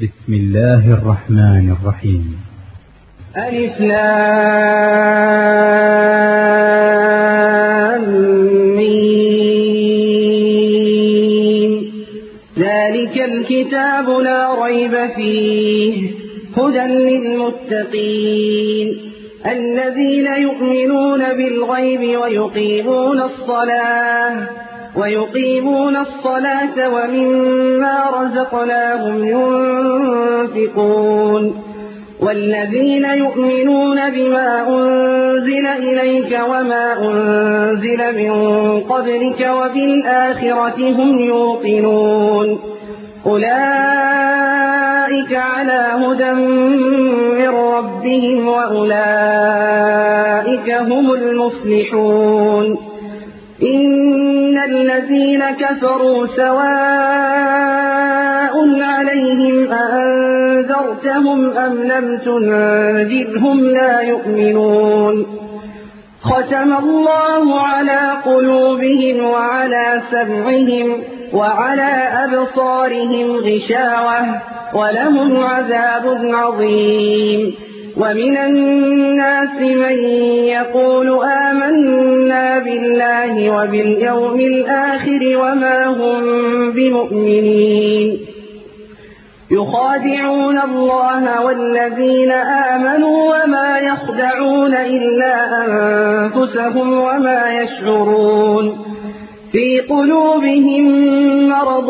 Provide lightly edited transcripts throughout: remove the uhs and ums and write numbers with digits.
بسم الله الرحمن الرحيم. ألف لام ميم. ذلك الكتاب لا ريب فيه هدى للمتقين الذين يؤمنون بالغيب ويقيمون الصلاة ومما رزقناهم ينفقون والذين يؤمنون بما أنزل إليك وما أنزل من قبلك وبالآخرة هم يوقنون أولئك على هدى من ربهم وأولئك هم المفلحون. إن الذين كفروا سواء عليهم أأنذرتهم أم لم تنذرهم لا يؤمنون. ختم الله على قلوبهم وعلى سمعهم وعلى أبصارهم غشاوة ولهم عذاب عظيم. ومن الناس من يقول آمنا بالله وباليوم الآخر وما هم بمؤمنين يخادعون الله والذين آمنوا وما يخدعون إلا أنفسهم وما يشعرون. في قلوبهم مرض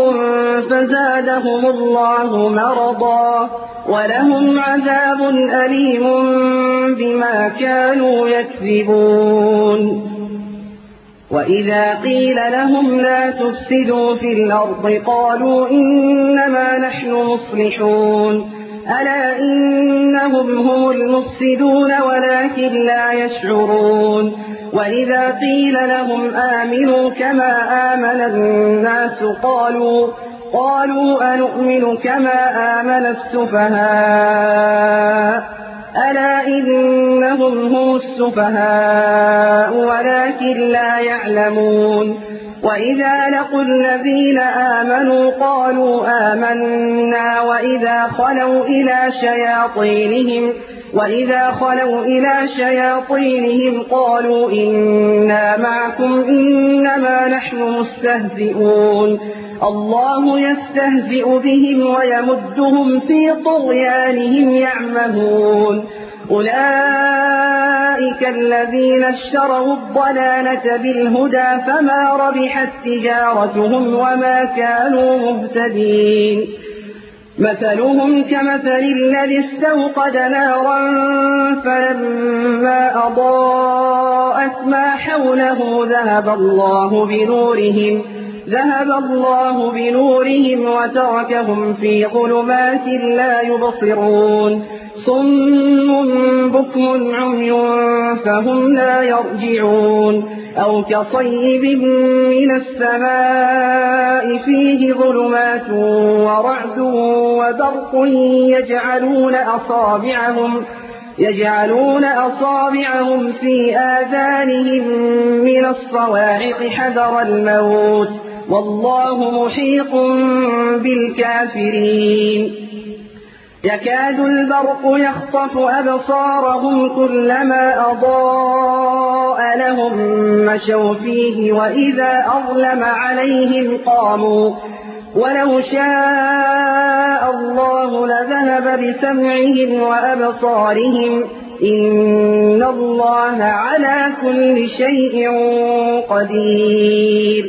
فزادهم الله مرضا ولهم عذاب أليم بما كانوا يكذبون. وإذا قيل لهم لا تفسدوا في الأرض قالوا إنما نحن مصلحون ألا إنهم هم المفسدون ولكن لا يشعرون. وإذا قيل لهم آمنوا كما آمن الناس قالوا أنؤمن كما آمن السفهاء ألا إنهم هم السفهاء ولكن لا يعلمون. وإذا لقوا الذين آمنوا قالوا آمنا وإذا خلوا إلى شياطينهم قالوا إنا معكم إنما نحن مستهزئون. الله يستهزئ بهم ويمدهم في طغيانهم يعمهون. أولئك الذين اشتروا الضلالة بالهدى فما ربحت تجارتهم وما كانوا مهتدين. مثلهم كمثل الذي استوقد نارا فلما أضاءت ما حوله ذهب الله بنورهم وتركهم في ظلمات لا يبصرون. صم بكم عمي فهم لا يرجعون. أو كصيب من السماء فيه ظلمات ورعد وبرق يجعلون أصابعهم في آذانهم من الصواعق حذر الموت والله محيط بالكافرين. يكاد البرق يخطف أبصارهم كلما أضاء لهم مشوا فيه وإذا أظلم عليهم قاموا ولو شاء الله لذهب بسمعهم وأبصارهم إن الله على كل شيء قدير.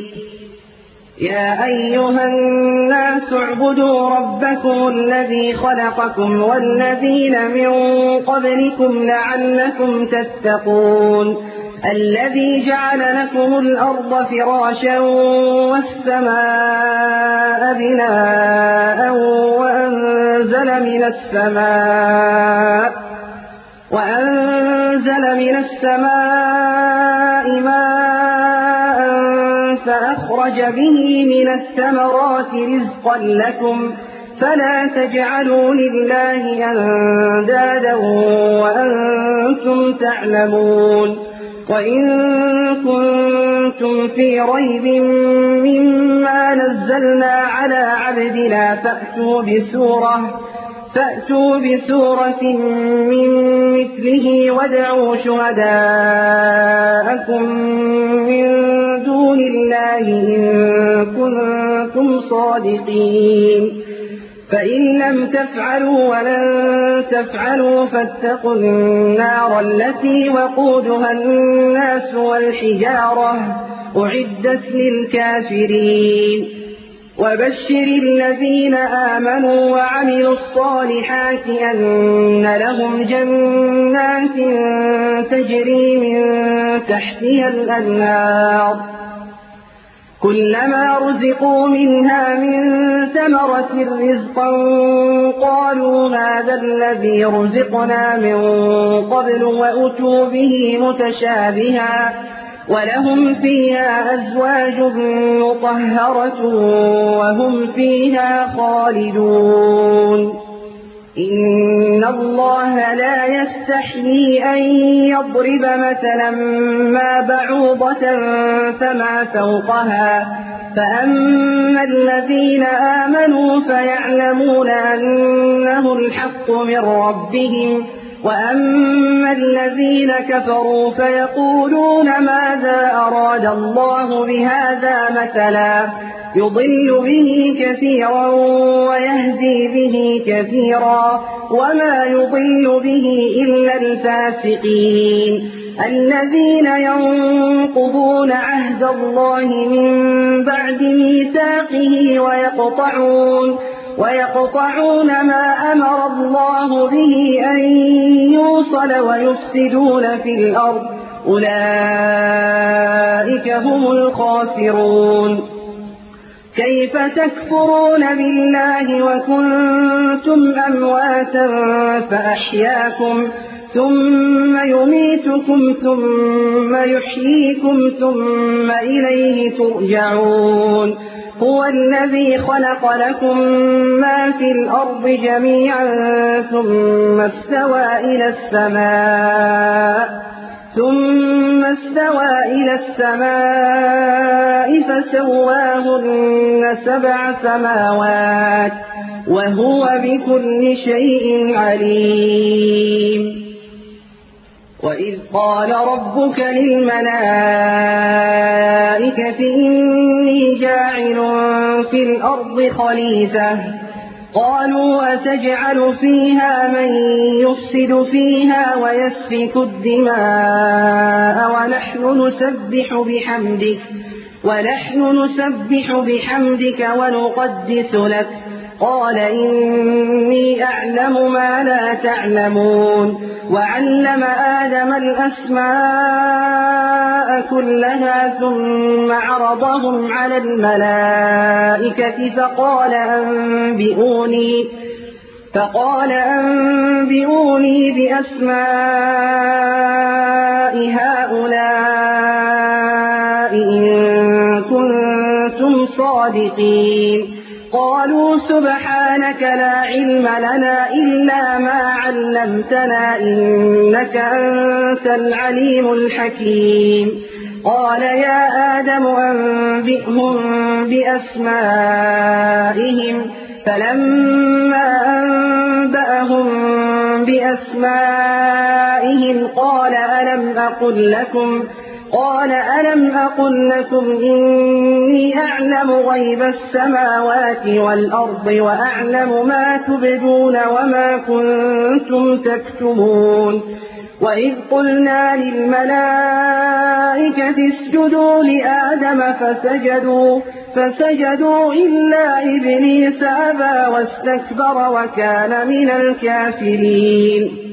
يا أيها الناس اعبدوا ربكم الذي خلقكم والذين من قبلكم لعلكم تتقون الذي جعل لكم الأرض فراشا والسماء بناء وأنزل من السماء ماء فأخرج به من الثمرات رزقا لكم فلا تجعلوا لله أندادا وأنتم تعلمون. وإن كنتم كنتم في ريب مما نزلنا على عبدنا فأتوا بسورة من مثله وادعوا شهداءكم من دون الله إن كنتم صادقين فإن لم تفعلوا ولن تفعلوا فاتقوا النار التي وقودها الناس والحجارة أعدت للكافرين وبشر الذين آمنوا وعملوا الصالحات أن لهم جنات تجري من تحتها الأنهار كلما رزقوا منها من ثمرة رزقا قالوا هذا الذي رزقنا من قبل وأتوا به متشابها ولهم فيها أزواج مطهرة وهم فيها خالدون إن الله لا يستحيي أن يضرب مثلا ما بعوضة فما فوقها فأما الذين آمنوا فيعلمون أنه الحق من ربهم وأما الذين كفروا فيقولون ماذا أراد الله بهذا مثلا يضل به كثيرا ويهدي به كثيرا وما يضل به إلا الفاسقين الذين ينقضون عهد الله من بعد ميثاقه ويقطعون ما أمر الله به أن يوصل ويفسدون في الأرض أولئك هم الخاسرون كيف تكفرون بالله وكنتم أمواتا فأحياكم ثم يميتكم ثم يحييكم ثم إليه ترجعون هو الذي خلق لكم ما في الأرض جميعا ثم استوى إلى السماء فسواهن 7 سماوات وهو بكل شيء عليم وإذ قال ربك للملائكة إني جاعل في الأرض خليفة قالوا أتجعل فيها من يفسد فيها ويسفك الدماء ونحن نسبح بحمدك ونقدس لك قال إني أعلم ما لا تعلمون وعلم آدم الأسماء كلها ثم عرضهم على الملائكة فقال أنبئوني بأسماء هؤلاء إن كنتم صادقين قالوا سبحانك لا علم لنا إلا ما علمتنا إنك أنت العليم الحكيم قال يا آدم أنبئهم بأسمائهم فلما أنبأهم بأسمائهم قال ألم أقل لكم إني أعلم غيب السماوات والأرض وأعلم ما تبدون وما كنتم تكتمون وإذ قلنا للملائكة اسجدوا لآدم فسجدوا إلا إبليس أبى واستكبر وكان من الكافرين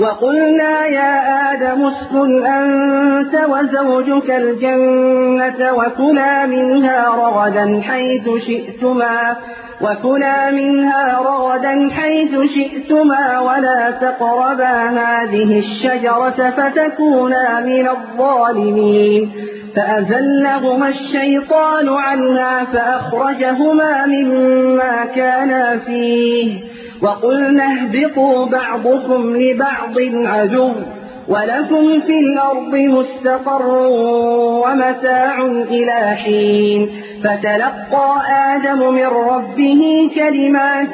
وقلنا يا آدم اسكن أنت وزوجك الجنة وكلا منها رغدا حيث شئتما ولا تقربا هذه الشجرة فتكونا من الظالمين فأزلهما الشيطان عنها فأخرجهما مما كانا فيه وقلنا اهبطوا بعضكم لبعض عدو ولكم في الأرض مستقر ومتاع إلى حين فتلقى آدم من ربه كلمات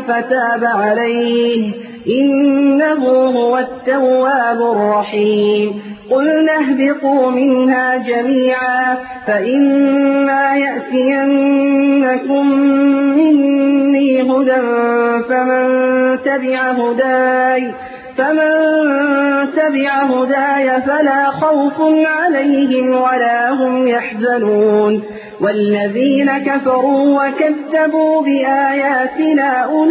فتاب عليه إنه هو التواب الرحيم قلنا اهبطوا منها جميعا فإما يأتينكم مني هدى فمن تبع هداي فلا خوف عليهم ولا هم يحزنون والذين كفروا وكذبوا بآياتنا أولئك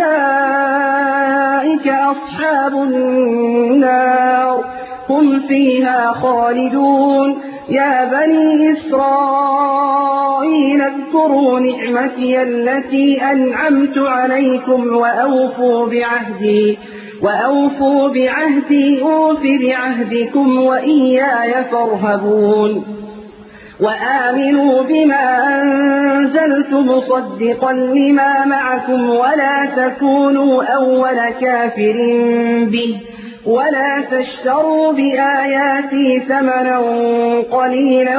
أصحاب النار هم فيها خالدون يا بني إسرائيل اذكروا نعمتي التي أنعمت عليكم وأوفوا بعهدي أوف بعهدكم وإياي فارهبون وآمنوا بما أنزلت مصدقا لما معكم ولا تكونوا أول كافر به ولا تشتروا بآياتي ثمنا قليلا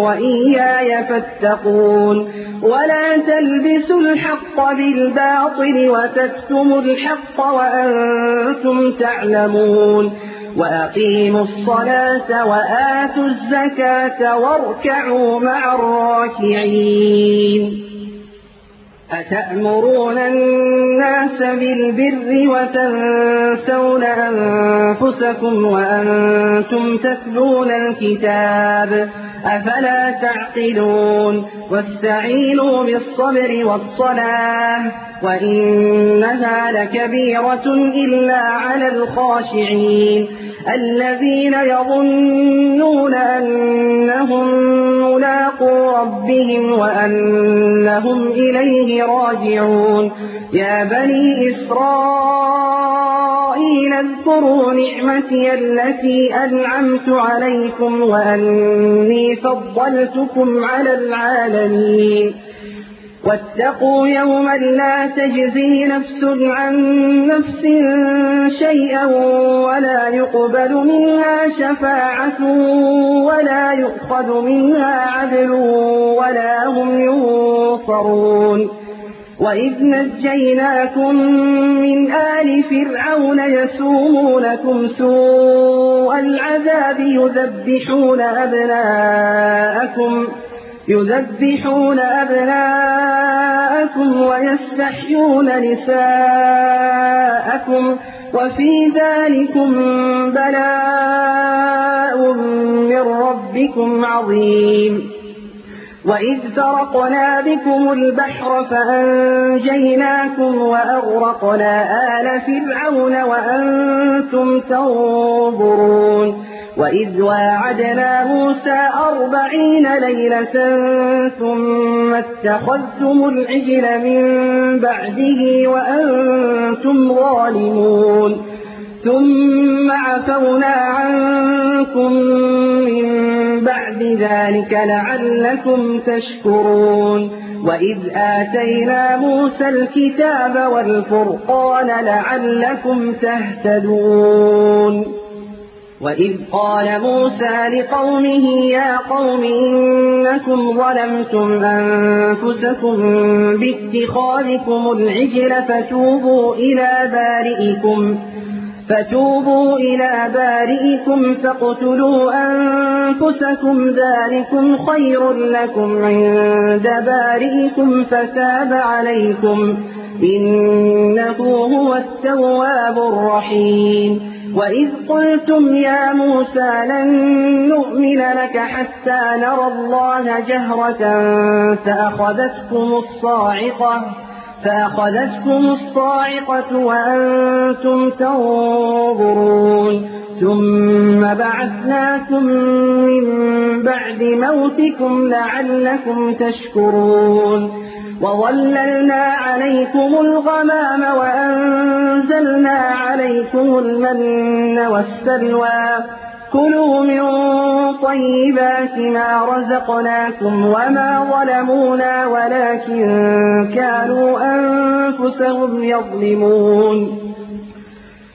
وإياي فاتقون ولا تلبسوا الحق بالباطل وتكتموا الحق وأنتم تعلمون وأقيموا الصلاة وآتوا الزكاة واركعوا مع الراكعين أتأمرون الناس بالبر وتنسون أنفسكم وأنتم تتلون الكتاب أفلا تعقلون واستعينوا بالصبر والصلاة وإنها لكبيرة إلا على الخاشعين الذين يظنون أنهم ملاقو ربهم وأنهم إليه راجعون يا بني إسرائيل اذكروا نعمتي التي أنعمت عليكم وأني فضلتكم على العالمين واتقوا يوما لا تجزي نفس عن نفس شيئا ولا يقبل منها شفاعة ولا يؤخذ منها عدل ولا هم ينصرون وإذ نجيناكم من آل فرعون يسومونكم سوء العذاب يذبحون أبناءكم ويستحيون نساءكم وفي ذلكم بلاء من ربكم عظيم وإذ فرقنا بكم البحر فأنجيناكم وأغرقنا آل فرعون وأنتم تنظرون وإذ واعدنا موسى 40 ليلة ثم اتخذتم العجل من بعده وأنتم ظالمون ثم عفونا عنكم من بعد ذلك لعلكم تشكرون وإذ آتينا موسى الكتاب والفرقان لعلكم تهتدون وإذ قال موسى لقومه يا قوم إنكم ظلمتم أنفسكم باتخاذكم العجل فتوبوا إلى بارئكم فاقتلوا أنفسكم ذلكم خير لكم عند بارئكم فتاب عليكم إنه هو التواب الرحيم وإذ قلتم يا موسى لن نؤمن لك حتى نرى الله جهرة فأخذتكم الصاعقة وأنتم تنظرون ثم بعثناكم من بعد موتكم لعلكم تشكرون وظللنا عليكم الغمام وأنزلنا عليكم المن والسلوى كلوا من طيبات ما رزقناكم وما ظلمونا ولكن كانوا أنفسهم يظلمون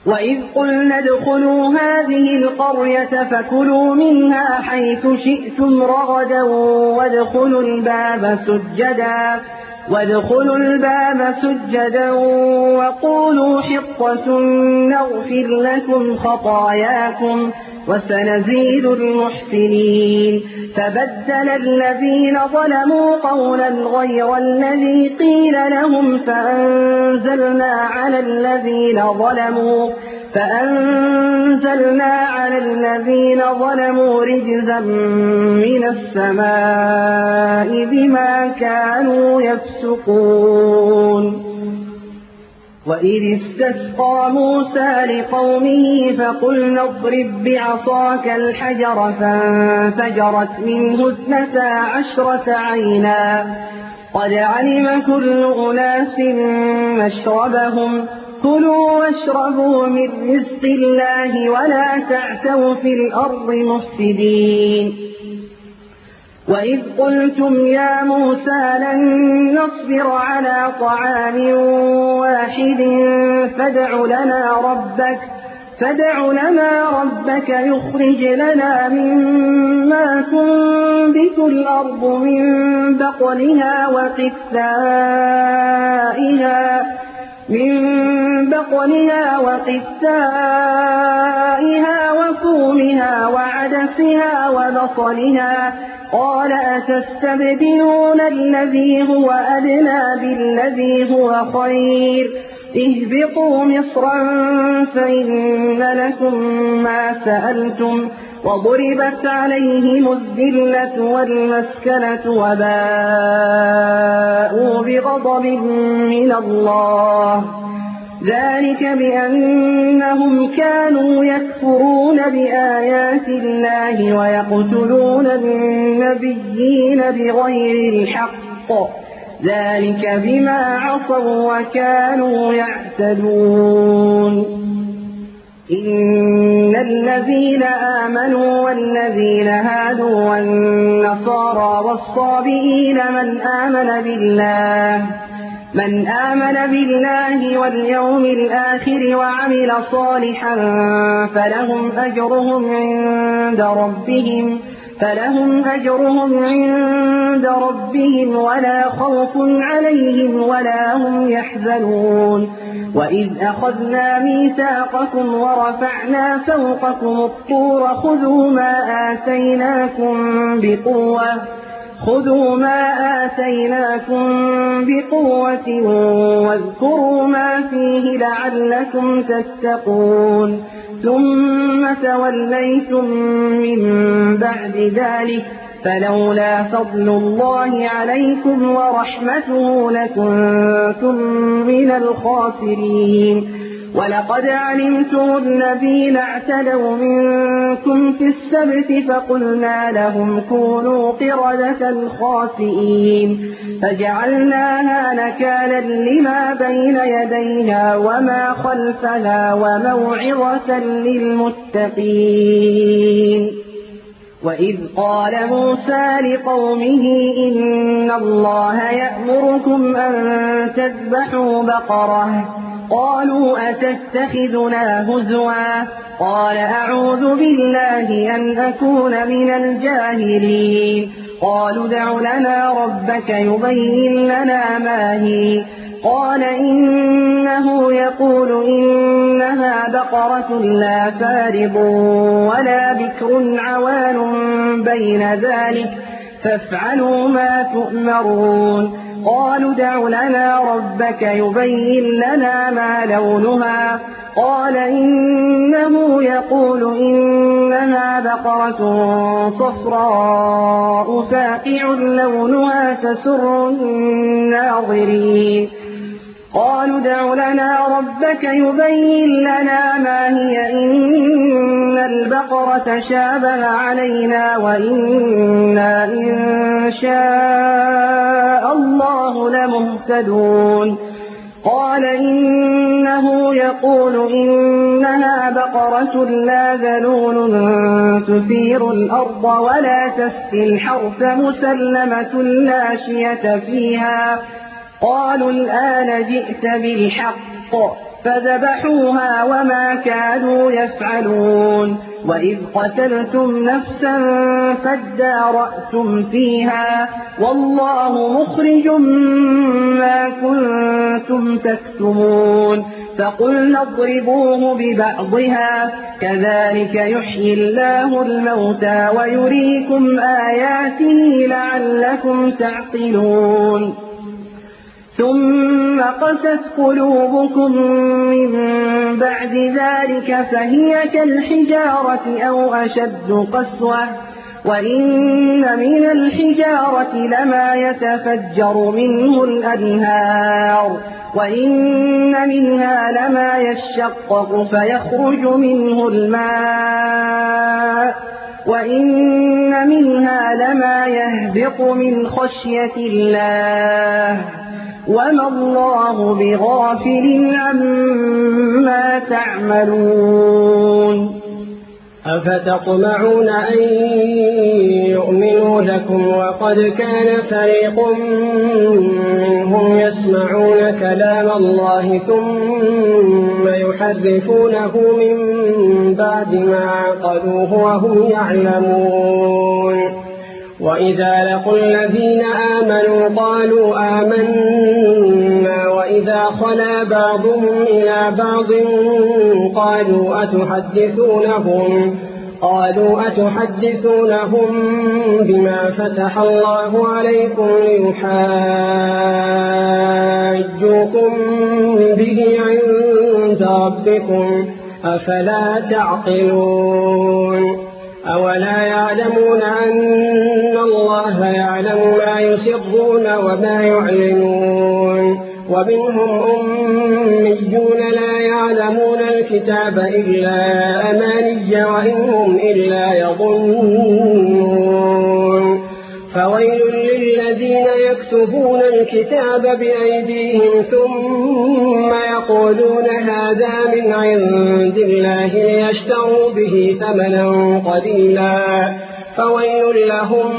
وإذ قلنا ادخلوا هذه القرية فكلوا منها حيث شئتم رغدا وادخلوا الباب سجدا وقولوا حطة نغفر لكم خطاياكم وسنزيد المحسنين. فبدل الذين ظلموا قولا غير الذي قيل لهم فأنزلنا على الذين ظلموا رجزا من السماء بما كانوا يفسقون. وإذ استسقى موسى لقومه فقلنا اضرب بعصاك الحجر فانفجرت منه 12 عينا قد علم كل أناس مشربهم كلوا واشربوا من رزق الله ولا تعثوا في الأرض مفسدين. وإذ قلتم يا موسى لن نصبر على طعام واحد فادع لنا ربك يخرج لنا مما تنبت الأرض من بقلها وقثائها وفومها وعدسها وبصلها قال أتستبدلون الذي هو أدنى بالذي هو خير اهبطوا مصرا فإن لكم ما سألتم وضربت عليهم الذلة والمسكنة وباءوا بغضب من الله ذلك بأنهم كانوا يكفرون بآيات الله ويقتلون النبيين بغير الحق ذلك بما عصوا وكانوا يعتدون. إن الذين آمنوا والذين هادوا والنصارى والصابئين من آمن بالله واليوم الآخر وعمل صالحا فلهم أجرهم عند ربهم ولا خوف عليهم ولا هم يحزنون. وإذ أخذنا ميثاقكم ورفعنا فوقكم الطور خذوا ما آتيناكم بقوة واذكروا ما فيه لعلكم تتقون. ثم توليتم من بعد ذلك فلولا فضل الله عليكم ورحمته لكنتم من الخاسرين. ولقد علمتم الذين اعتدوا منكم في السبت فقلنا لهم كونوا قردة خاسئين فجعلناها نكالا لما بين يديها وما خلفها وموعظة للمتقين. وإذ قال موسى لقومه إن الله يأمركم أن تذبحوا بقرة قالوا أتتخذنا هزوا قال أعوذ بالله أن أكون من الجاهلين. قالوا ادع لنا ربك يبين لنا ما هي قال إنه يقول إنها بقرة لا فارض ولا بكر عوان بين ذلك فافعلوا ما تؤمرون. قالوا ادع لنا ربك يبين لنا ما لونها قال إنه يقول إنها بقرة صفراء فاقع لونها تسر الناظرين. قالوا ادع لنا ربك يبين لنا ما هي إن البقرة شابه علينا وإنا إن شاء الله لمهتدون. قال إنه يقول إنها بقرة لا ذلول تثير الأرض ولا تسقي الحرث مسلمة لا شية فيها. قالوا الآن جئت بالحق فذبحوها وما كانوا يفعلون وإذ قتلتم نفسا فادارأتم فيها والله مخرج ما كنتم تكتمون فقلنا اضربوه ببعضها كذلك يحيي الله الموتى ويريكم آياته لعلكم تعقلون ثم قست قلوبكم من بعد ذلك فهي كالحجارة أو أشد قسوة وإن من الحجارة لما يتفجر منه الأنهار وإن منها لما يشقق فيخرج منه الماء وإن منها لما يهبط من خشية الله وما الله بغافل عما تعملون أفتطمعون أن يؤمنوا لكم وقد كان فريق منهم يسمعون كلام الله ثم يحرفونه من بعد ما عقلوه وهم يعلمون وإذا لقوا الذين آمنوا قالوا آمنا وإذا خلا بعضهم إلى بعض قالوا أتحدثونهم بما فتح الله عليكم ليحاجوكم به عند ربكم أفلا تعقلون أولا يعلمون أن الله يعلم ما يسرون وما يعلنون ومنهم أميون لا يعلمون الكتاب إلا أماني وإنهم إلا يظنون فويل للذين يكتبون الكتاب بأيديهم ثم يقولون هذا من عند الله ليشتروا به ثمنا قليلا فويل لهم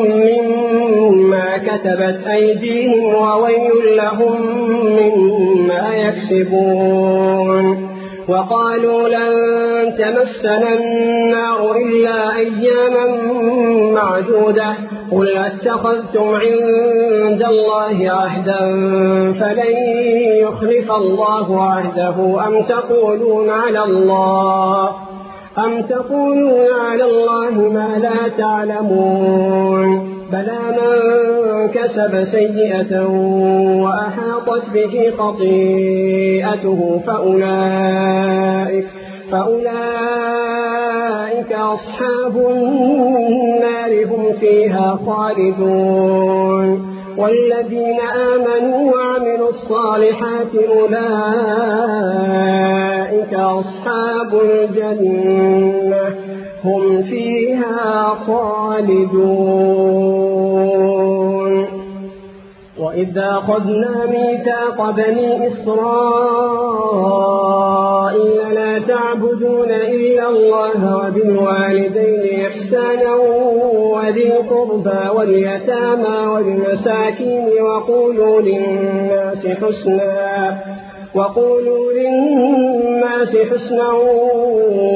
مما كتبت أيديهم وويل لهم مما يكسبون وقالوا لن تمسنا النار إلا أياما معدودة قل اتخذتم عند الله عهدا فلن يخلف الله عهده أم تقولون على الله ما لا تعلمون بلى من كسب سيئة وأحاطت به خطيئته فأولئك أصحاب النار هم فيها خالدون والذين آمنوا وعملوا الصالحات أولئك أصحاب الجنة هم فيها خالدون وإذا أخذنا ميثاق بني إسرائيل لا تعبدون إلا الله وبالوالدين إحسانا وذي القربى واليتامى والمساكين وقولوا للناس حسنا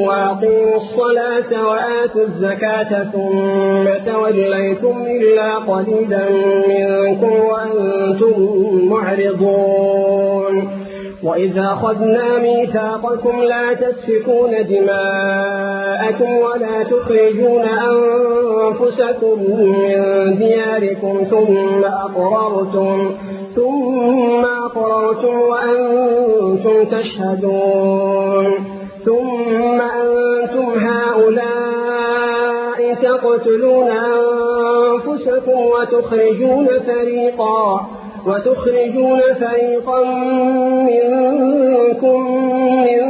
وأقيموا الصلاة وآتوا الزكاة ثم توليتم إلا قليلا منكم وأنتم معرضون وإذا أخذنا ميثاقكم لا تسفكون دماءكم ولا تخرجون أنفسكم من دياركم ثم أقررتم وأنتم تشهدون ثم أنتم هؤلاء تقتلون أنفسكم وتخرجون فريقا منكم من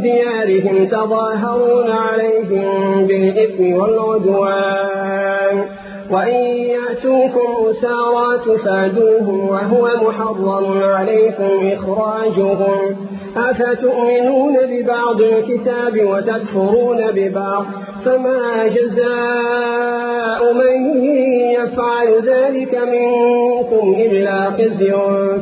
ديارهم تظاهرون عليهم بالإثم والعدوان وإن يأتوكم أسارى تفادوهم وهو محرم عليكم إخراجهم أفتؤمنون ببعض الكتاب وتكفرون ببعض فما جزاء من يفعل ذلك منكم إلا خزي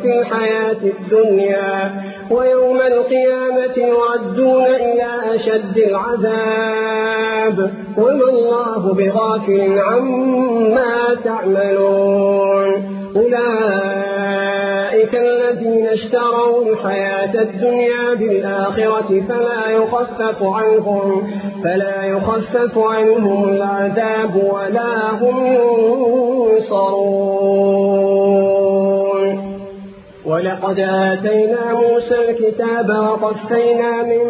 في الحياة الدنيا ويوم القيامة يردون إلى أشد العذاب وما الله بغافل عما تعملون أولئك الذين اشتروا الحياة الدنيا بالآخرة فلا يخفف عنهم العذاب ولا هم ينصرون ولقد آتينا موسى الكتاب وقفينا من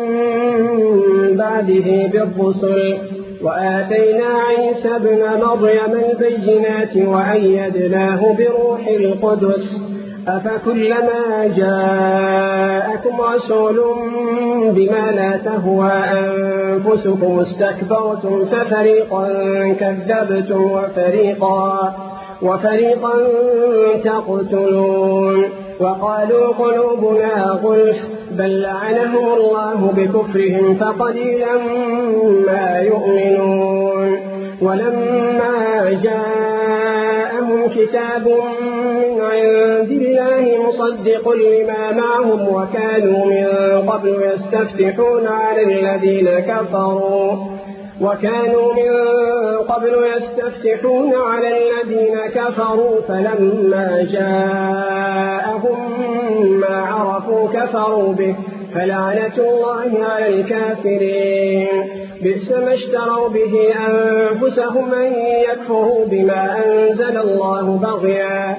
بعده بالرسل وآتينا عيسى ابن مريم البينات وأيدناه بروح القدس أفكلما جاءكم رسول بما لا تهوى أنفسكم استكبرتم ففريقا كذبتم وفريقا تقتلون وقالوا قلوبنا غلف بل لعنهم الله بكفرهم فقليلا ما يؤمنون ولما جاءهم كتاب من عند الله مصدق لما معهم وكانوا من قبل يستفتحون على الذين كفروا فلما جاءهم ما عرفوا كفروا به فلعنة الله على الكافرين بئس ما اشتروا به أنفسهم أن يكفروا بما أنزل الله بغيا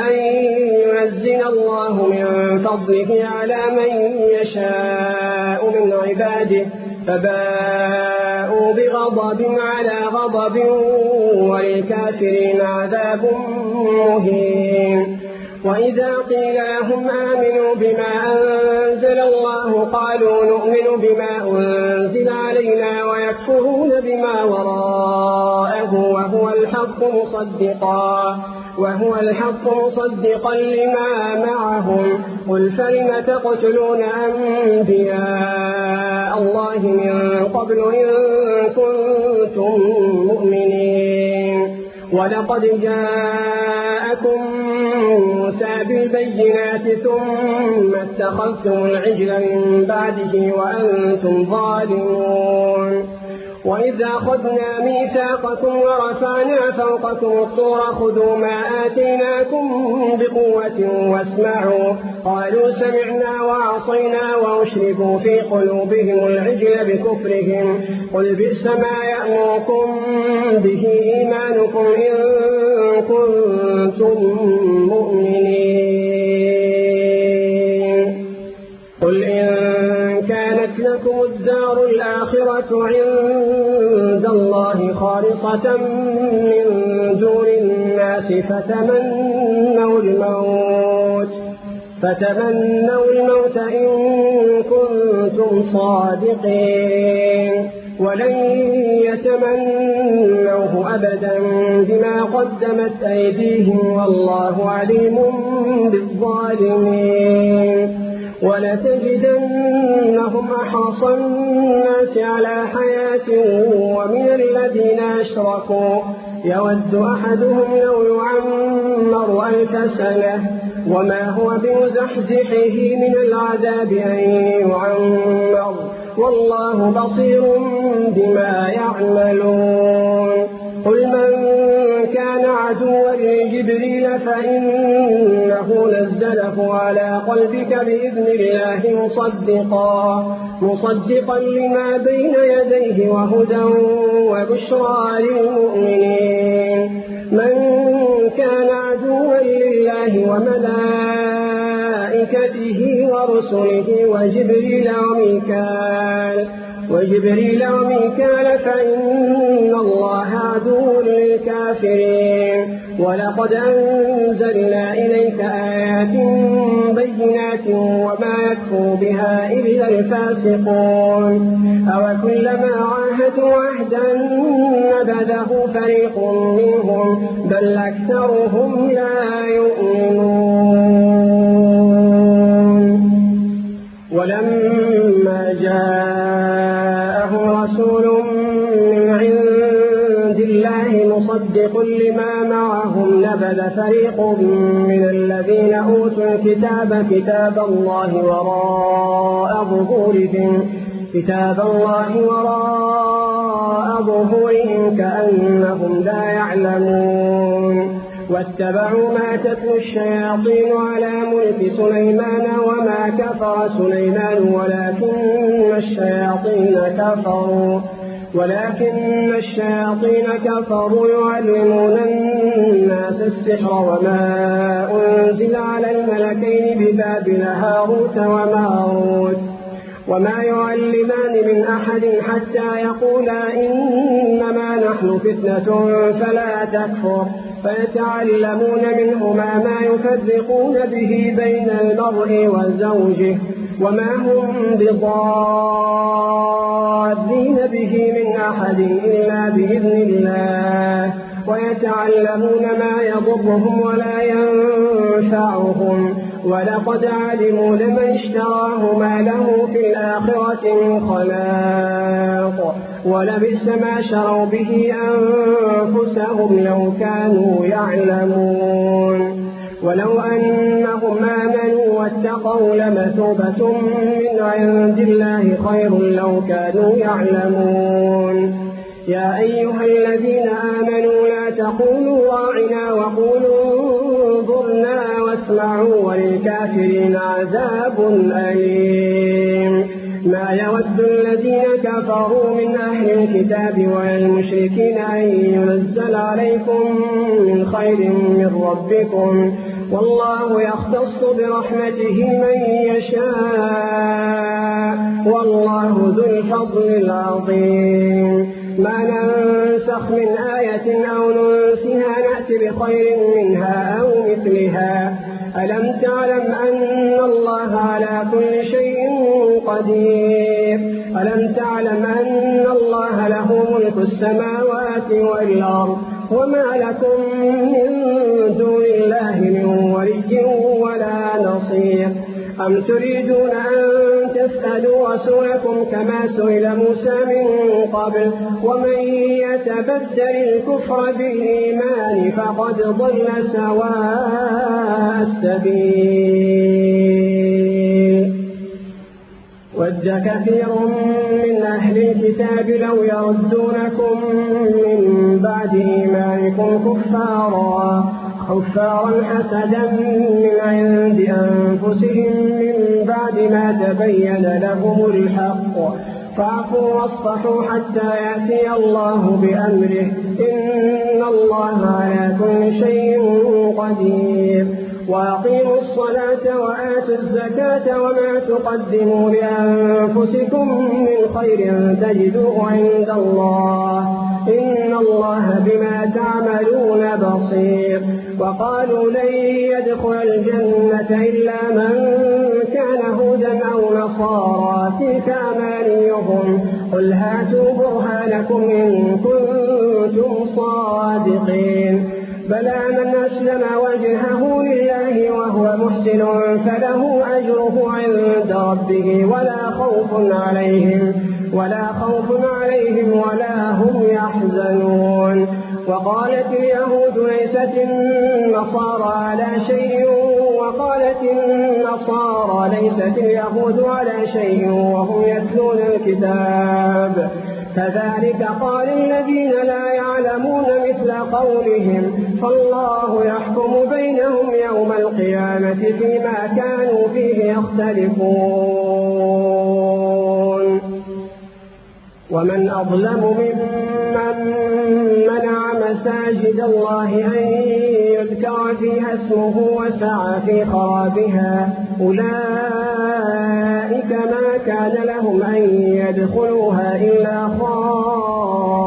أن ينزل الله من فضله على من يشاء من عباده فباءوا بغضب على غضب وللكافرين عذاب مهين وإذا قيل لهم آمنوا بما أنزل الله قالوا نؤمن بما أنزل علينا ويكفرون بما وراءه وهو الحق مصدقا لما معهم قل فلم تقتلون أنبياء الله من قبل إن كنتم مؤمنين ولقد جاءكم موسى بالبينات ثم اتخذتم العجل من بعده وأنتم ظالمون وإذا أخذنا ميثاقكم ورفعنا فوقكم الطور خذوا ما آتيناكم بقوة واسمعوا قالوا سمعنا وعصينا وأشربوا في قلوبهم العجل بكفرهم قل بئس ما يأمركم به إيمانكم إن كنتم مؤمنين قل إن كانت لكم الدار الآخرة عند الله خالصة من دون الناس فتمنوا الموت إن كنتم صادقين ولن يتمنوه أبدا بما قدمت أيديهم والله عليم بالظالمين ولتجدنهم أحرص الناس على حياة ومن الذين أشركوا يود أحدهم لو يعمر 1000 سنة وما هو بمزحزحه من العذاب أن يعمر والله بصير بما يعملون قل من كان عدوا لجبريل فإنه نزله على قلبك بإذن الله مصدقا لما بين يديه وهدى وبشرى للمؤمنين من كان عدوا لله وملائكته ورسله وجبريل وميكال فإن الله عدو للكافرين ولقد أنزلنا إليك آيات بينات وما يكفر بها إلا الفاسقون أوكلما عاهدوا عهدا نبذه فريق منهم بل أكثرهم لا يؤمنون ولما جاءهم رسول نبذ فريق من الذين أوتوا الكتاب كتاب الله وراء ظهورهم كأنهم لا يعلمون واتبعوا ما تتلو الشياطين على ملك سليمان وما كفر سليمان ولكن الشياطين كفروا يعلمون الناس السحر وما أنزل على الملكين ببابل هاروت وماروت وما يعلمان من أحد حتى يقولا إنما نحن فتنة فلا تكفر فيتعلمون منهما ما يفرقون به بين المرء وزوجه وما هم بضارين به من أحد إلا بإذن الله ويتعلمون ما يضرهم ولا ينفعهم ولقد علموا لمن اشتراه ما له في الآخرة من خلاق ولبئس ما شروا به أنفسهم لو كانوا يعلمون ولو أنهم آمنوا واتقوا لمثوبة من عند الله خير لو كانوا يعلمون يا أيها الذين آمنوا لا تقولوا راعنا وقولوا انظرنا واسمعوا وللكافرين عذاب أليم ما يود الذين كفروا من أهل الكتاب والمشركين أن ينزل عليكم من خير من ربكم والله يختص برحمته من يشاء والله ذو الفضل العظيم ما ننسخ من آية أو ننسها نأتي بخير منها أو مثلها ألم تعلم أن الله على كل شيء قدير ألم تعلم أن الله له ملك السماوات والأرض وما لكم من دون الله من ولي ولا نصير أم تريدون أن تسألوا رسولكم كما سئل موسى من قبل ومن يتبدل الكفر بالإيمان فقد ضل سواء السبيل ود كثير من أهل الكتاب لو يردونكم من بعد إيمانكم كفارا حسدا من عند أنفسهم من بعد ما تبين لهم الحق فاعفوا واصفحوا حتى يأتي الله بأمره إن الله على كل شيء قدير وأقيموا الصلاة وآتوا الزكاة وما تقدموا لأنفسكم من خير تجدوه عند الله إن الله بما تعملون بصير وقالوا لن يدخل الجنة إلا من كان هودا أو نصارى تلك أمانيهم قل هاتوا برهانكم إن كنتم صادقين بلى من أسلم وجهه لله وهو محسن فله أجره عند ربه ولا خوف عليهم ولا هم يحزنون وقالت اليهود ليست النصارى على شيء وقالت النصارى ليست اليهود على شيء وهم يتلون الكتاب كذلك قال الذين لا يعلمون مثل قولهم فالله يحكم بينهم يوم القيامة فيما كانوا فيه يختلفون ومن أظلم ممن منع مساجد الله أن يذكر فيها اسمه وسعى في خرابها أولئك ما كان لهم أن يدخلوها إلا خائفين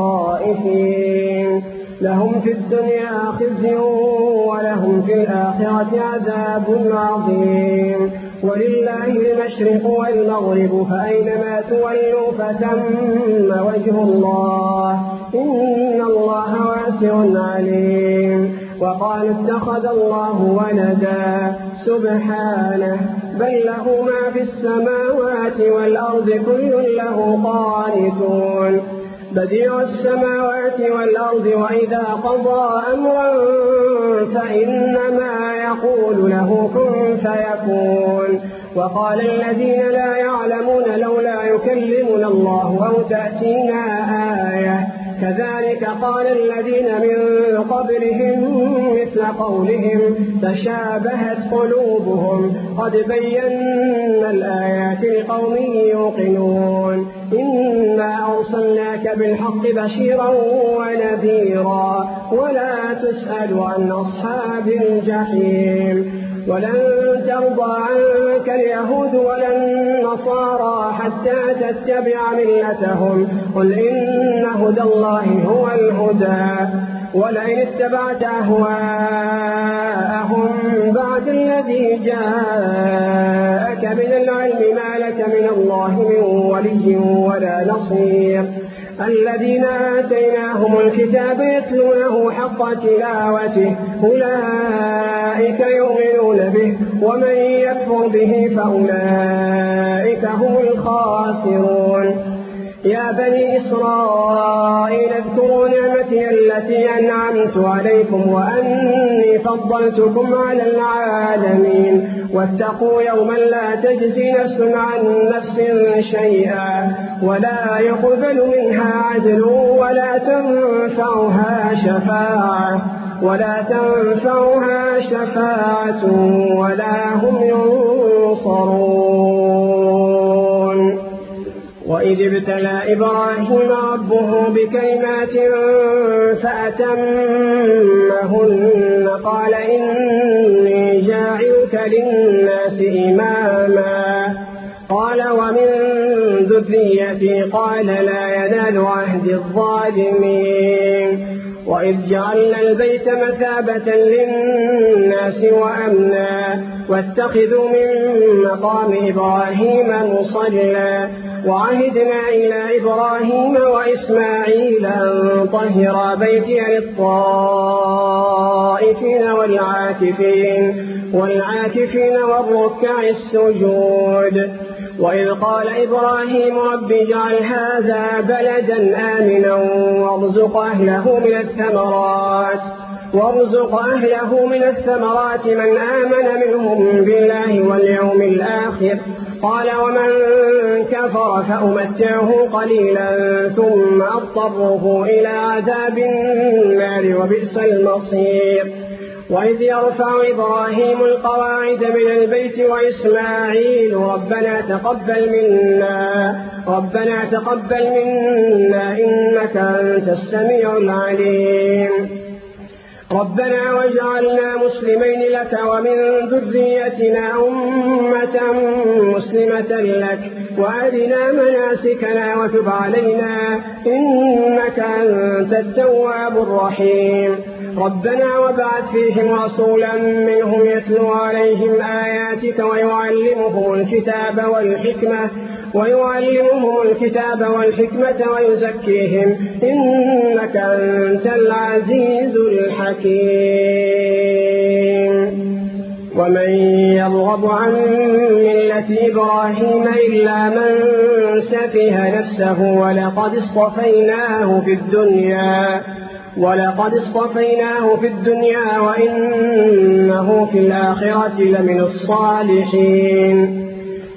لهم في الدنيا خزي ولهم في الآخرة عذاب عظيم ولله المشرق والمغرب فأينما تولوا فثم وجه الله إن الله واسع عليم وقال اتخذ الله ولدا سبحانه بل له ما في السماوات والأرض كل له قانتون بديع السماوات والأرض وإذا قضى أمرا فإنما يقول له كن فيكون. وقال الذين لا يعلمون لولا يكلمنا الله أو تأتينا آية كذلك قال الذين من قبلهم مثل قولهم تشابهت قلوبهم قد بينا الآيات لقوم يوقنون. إنا أرسلناك بالحق بشيرا ونذيرا ولا تسأل عن أصحاب الجحيم. ولن ترضى عنك اليهود ولا النصارى حتى تتبع ملتهم قل إن هدى الله هو الهدى ولئن اتبعت أهواءهم بعد الذي جاءك من العلم ما لك من الله من ولي ولا نصير. الذين آتيناهم الكتاب يتلونه حق تلاوته أولئك يؤمنون به ومن يكفر به فأولئك هم الخاسرون. يا بني إسرائيل اذكروا نعمتي التي أنعمت عليكم وأني فضلتكم على العالمين واتقوا يوما لا تجزي نفس عن نفس شيئا ولا يقبل منها عدل ولا تنفعها شفاعة ولا هم ينصرون. وإذ ابتلى إبراهيم ربه بكلمات فأتمهن قال إني جاعلك للناس إماما قال ومن ذريتي قال لا ينال عهد الظالمين. وإذ جعلنا البيت مثابة للناس وأمنا واتخذوا من مقام إبراهيم مصلى وعهدنا إلى إبراهيم وإسماعيل أن طهرا بيتي للطائفين والعاكفين والركع السجود. وإذ قال إبراهيم رب اجعل هذا بلدا آمنا وارزق أهله من الثمرات من آمن منهم بالله واليوم الآخر قال ومن كفر فأمتعه قليلا ثم أضطره إلى عذاب النار وبئس المصير. وإذ يرفع إبراهيم القواعد من البيت وإسماعيل ربنا تقبل منا إنك أنت السميع العليم. ربنا واجعلنا مسلمين لك ومن ذريتنا أمة مسلمة لك وأرنا مناسكنا وتب علينا إنك أنت التواب الرحيم. ربنا وابعث فيهم رسولا منهم يتلو عليهم آياتك ويعلمهم الكتاب والحكمة ويزكيهم إنك أنت العزيز الحكيم. ومن يرغب عن ملة إبراهيم إلا من سفه نفسه ولقد اصطفيناه في الدنيا وإنه في الآخرة لمن الصالحين.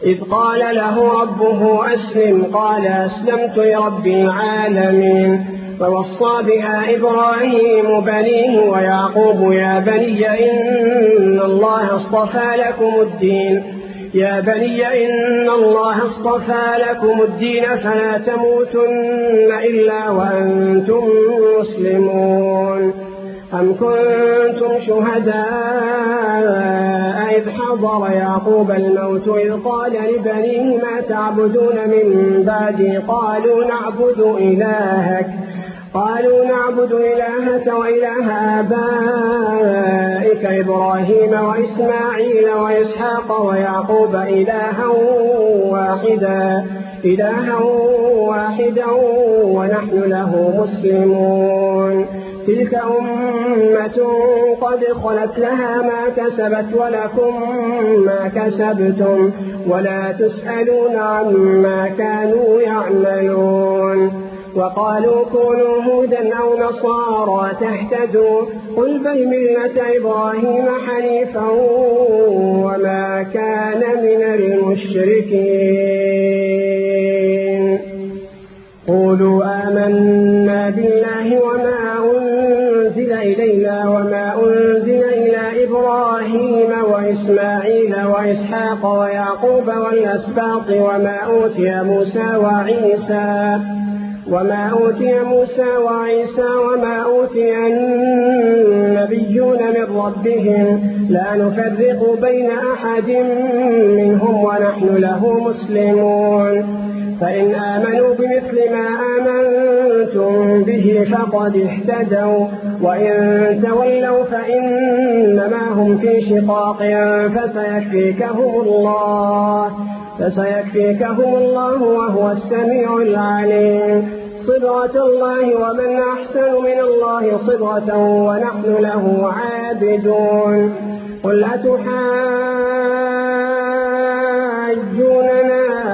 إذ قال له ربه أسلم قال أسلمت لرب العالمين. فوصى بها إبراهيم بنيه ويعقوب يا بني إن الله اصطفى لكم الدين فلا تموتن إلا وأنتم مسلمون. أم كنتم شهداء إذ حضر يعقوب الموت إذ قال لبنيه ما تعبدون من بعدي قالوا نعبد إلهك وإله آبائك إبراهيم وإسماعيل وإسحاق ويعقوب إلها واحدا ونحن له مسلمون. تلك أمة قد خلت لها ما كسبت ولكم ما كسبتم ولا تسألون عما كانوا يعملون. وقالوا كونوا هودا أو نصارى تهتدوا قل بل ملة إبراهيم حنيفا وما كان من المشركين قولوا آمنا بالله وما أنزل إلينا وما أنزل إلى إبراهيم وإسماعيل وإسحاق ويعقوب والأسباط وما أوتي موسى وعيسى وما أوتي النبيون من ربهم لا نفرق بين أحد منهم ونحن له مسلمون فإن آمنوا بمثل ما آمنتم به فقد اهتدوا وإن تولوا فإنما هم في شقاق فسيكفيكهم الله وهو السميع العليم صبغة الله ومن أحسن من الله صبغة ونحن له عابدون قل أتحاجوننا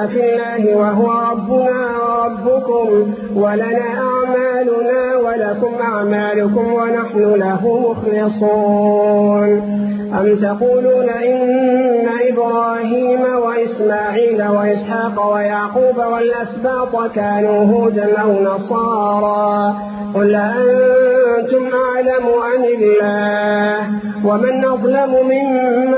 في الله وهو ربنا وربكم ولنا أعمالنا ولكم أعمالكم ونحن له مخلصون أم تقولون إن إبراهيم وإسماعيل وإسحاق ويعقوب والأسباط كانوا هودا أو نصارى قل أنتم أعلم أم الله ومن أظلم ممن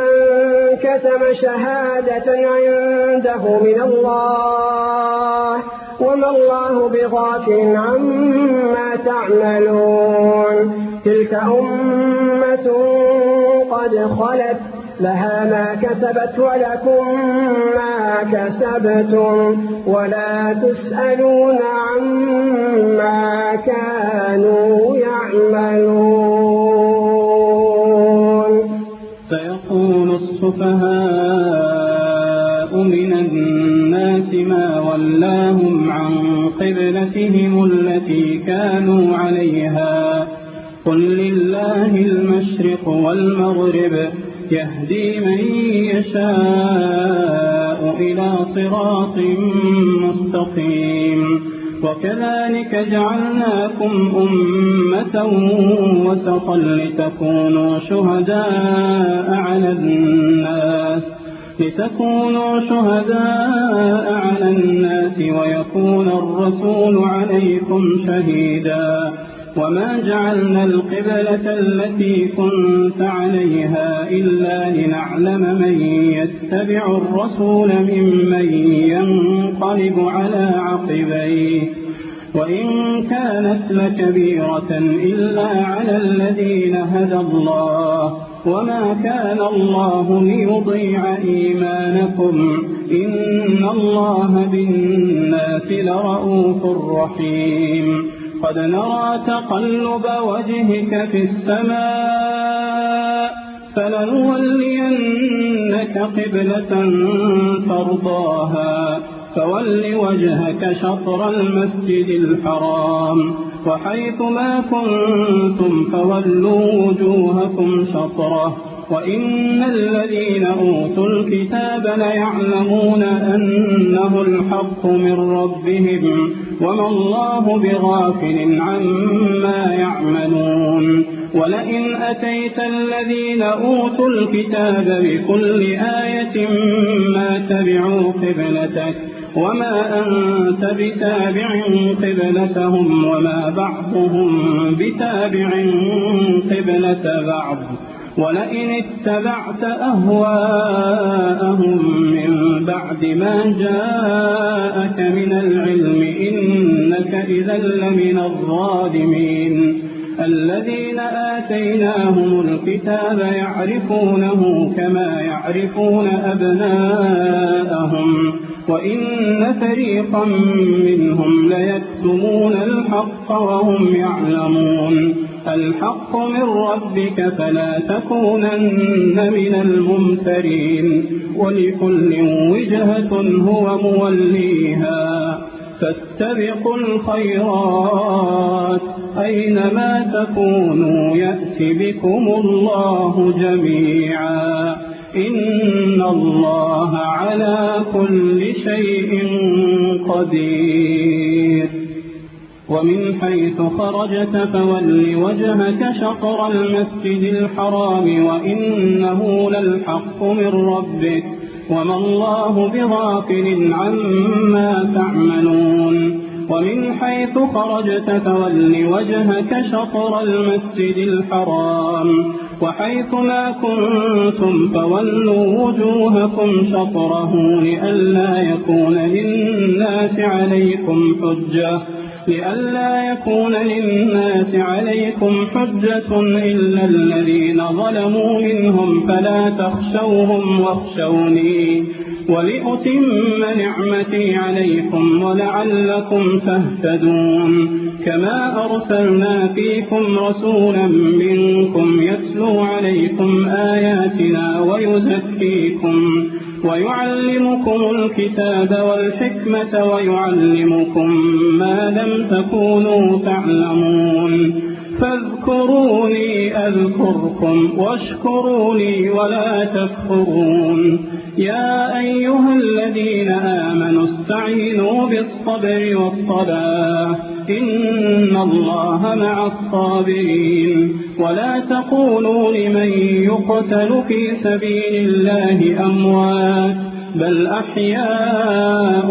كتم شهادة عنده من الله وما الله بغافل عما تعملون تلك أمة قد خلت لها ما كسبت ولكم ما كسبتم ولا تسألون عما كانوا يعملون سيقول السفهاء من الناس ما ولاهم عن قبلتهم التي كانوا عليها قل لله المشرق والمغرب يهدي من يشاء إلى صراط مستقيم وكذلك جعلناكم أمة وسطا لتكونوا شهداء على الناس ويكون الرسول عليكم شهيدا وما جعلنا القبلة التي كنت عليها إلا لنعلم من يتبع الرسول ممن ينقلب على عقبيه وإن كانت لكبيرة إلا على الذين هدى الله وما كان الله ليضيع إيمانكم إن الله بالناس لرؤوف رحيم قد نرى تقلب وجهك في السماء فلنولينك قبلة ترضاها فول وجهك شطر المسجد الحرام وحيث ما كنتم فولوا وجوهكم شطره وإن الذين أوتوا الكتاب ليعلمون أنه الحق من ربهم وما الله بغافل عما يعملون ولئن أتيت الذين أوتوا الكتاب بكل آية ما تبعوا قبلتك وما أنت بتابع قبلتهم وما بعضهم بتابع قبلة بعض ولئن اتبعت أهواءهم من بعد ما جاءك من العلم إنك إذا لمن الظالمين الذين آتيناهم الكتاب يعرفونه كما يعرفون أبناءهم وإن فريقا منهم ليكتمون الحق وهم يعلمون الحق من ربك فلا تكونن من الممترين ولكل وجهة هو موليها فاستبقوا الخيرات أينما تكونوا يأت بكم الله جميعا إن الله على كل شيء قدير ومن حيث خرجت فول وجهك شطر المسجد الحرام وإنه للحق من ربك وما الله بغافل عما تعملون ومن حيث خرجت فول وجهك شطر المسجد الحرام وحيث ما كنتم فولوا وجوهكم شطره لئلا يكون للناس عليكم حجة إلا الذين ظلموا منهم فلا تخشوهم واخشوني ولأتم نعمتي عليكم ولعلكم تهتدون كما أرسلنا فيكم رسولا منكم يتلو عليكم آياتنا ويزكيكم ويعلمكم الكتاب والحكمة ويعلمكم ما لم تكونوا تعلمون فاذكروني أذكركم واشكروا لي ولا تكفرون يا أيها الذين آمنوا استعينوا بالصبر والصلاة إن الله مع الصابرين ولا تقولوا لمن يقتل في سبيل الله أموات بل أحياء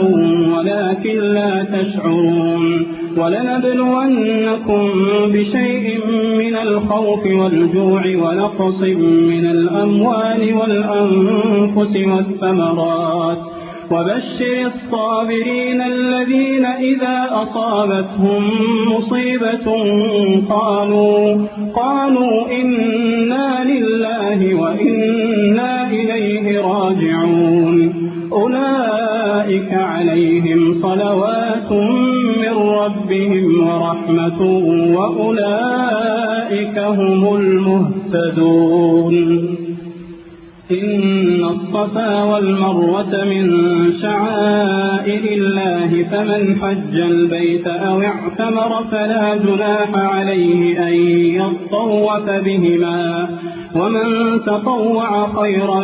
ولكن لا تشعرون ولنبلونكم بشيء من الخوف والجوع ونقص من الأموال والأنفس والثمرات وبشر الصابرين الذين إذا أصابتهم مصيبة قالوا إنا لله وإنا إليه راجعون أولئك عليهم صلوات من ربهم ورحمة وأولئك هم المهتدون إن الصفا والمروة من شعائر الله فمن حج البيت أو اعتمر فلا جناح عليه أن يطوف بهما ومن تطوع خيرا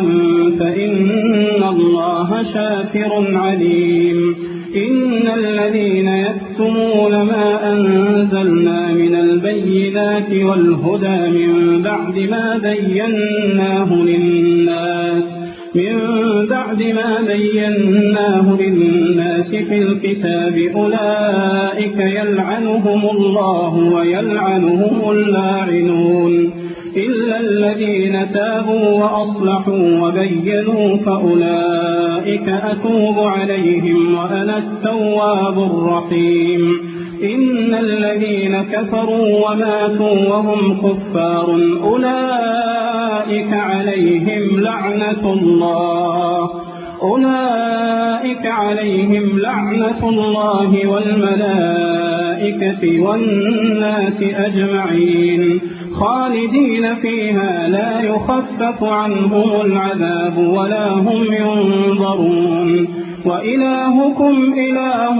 فإن الله شاكر عليم إن الذين يكتمون ما أنزلنا من البينات والهدى من بعد ما بيناه للناس في الكتاب أولئك يلعنهم الله ويلعنهم اللاعنون إلا الذين تابوا وأصلحوا وبينوا فأولئك أتوب عليهم وأنا التواب الرحيم إن الذين كفروا وماتوا وهم كفار أولئك عليهم لعنة الله والملائكة والناس أجمعين خالدين فيها لا يخفف عنهم العذاب ولا هم ينظرون وإلهكم إله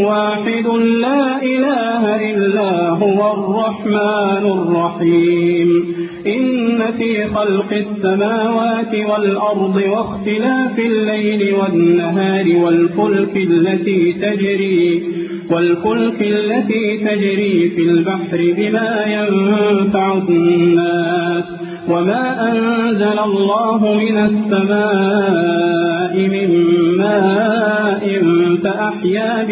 واحد لا إله إلا هو الرحمن الرحيم إن في خلق السماوات والأرض واختلاف الليل والنهار والفلك التي تجري في البحر بما ينفع الناس وما أنزل الله من السماء من ماء فأحيا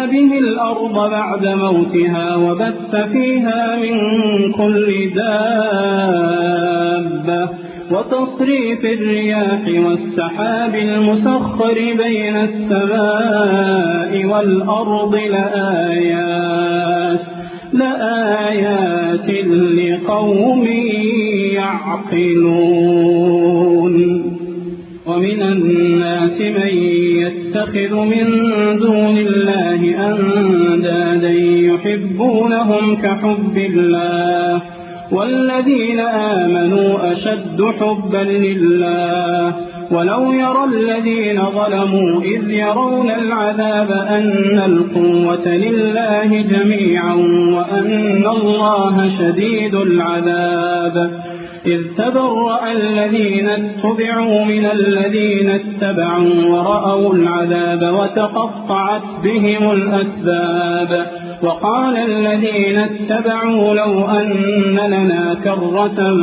به الأرض بعد موتها وبث فيها من كل دابة وتصريف الرياح والسحاب المسخر بين السماء والأرض لآيات لقوم يعقلون ومن الناس من يتخذ من دون الله أندادا يحبونهم كحب الله والذين آمنوا أشد حبا لله ولو يرى الذين ظلموا إذ يرون العذاب أن القوة لله جميعا وأن الله شديد العذاب إذ تبرأ الذين اتبعوا من الذين اتبعوا ورأوا العذاب وتقطعت بهم الأسباب وقال الذين اتبعوا لو أن لنا كرة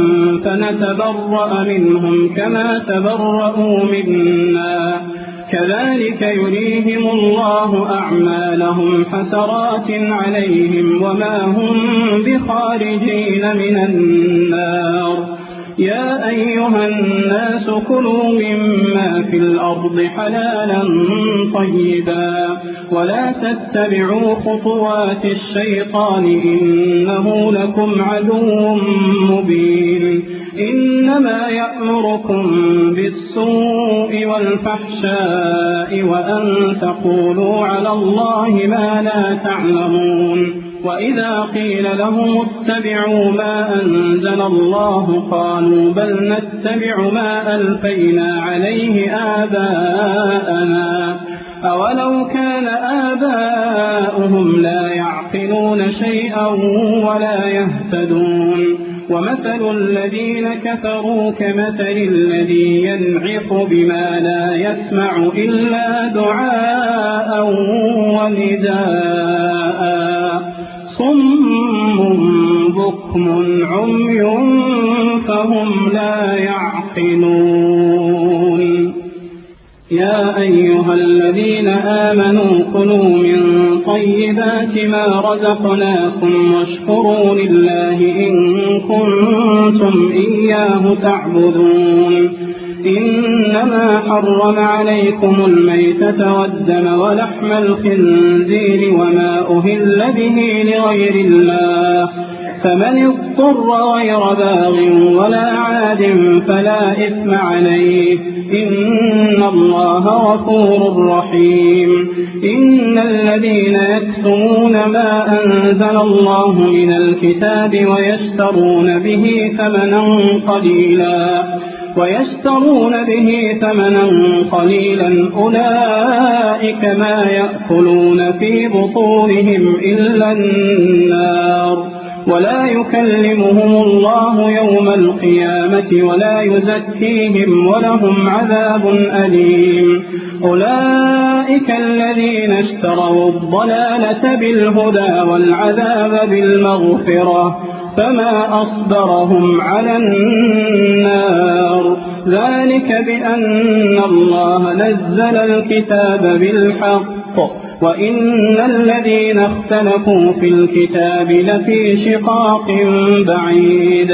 فنتبرأ منهم كما تبرأوا منا كذلك يريهم الله أعمالهم حسرات عليهم وما هم بخارجين من النار يا أيها الناس كلوا مما في الأرض حلالا طيبا ولا تتبعوا خطوات الشيطان إنه لكم عدو مبين إنما يأمركم بالسوء والفحشاء وأن تقولوا على الله ما لا تعلمون وإذا قيل لهم اتبعوا ما أنزل الله قالوا بل نتبع ما ألفينا عليه آباءنا أولو كان آباؤهم لا يعقلون شيئا ولا يهتدون ومثل الذين كفروا كمثل الذي ينعق بما لا يسمع إلا دعاء ونداء صم بكم عمي فهم لا يعقلون يا أيها الذين آمنوا كلوا من طيبات ما رزقناكم واشكروا لله إن كنتم إياه تعبدون إنما حرم عليكم الميتة والدم ولحم الخنزير وما أهل به لغير الله فمن اضطر غير باغ ولا عاد فلا إثم عليه إن الله غفور رحيم إن الذين يكتمون ما أنزل الله من الكتاب ويشترون به ثمنا قليلا أولئك ما يأكلون في بطونهم إلا النار ولا يكلمهم الله يوم القيامة ولا يزكيهم ولهم عذاب أليم أولئك الذين اشتروا الضلالة بالهدى والعذاب بالمغفرة فما أصبرهم على النار ذلك بأن الله نزل الكتاب بالحق وإن الذين اختلفوا في الكتاب لفي شقاق بعيد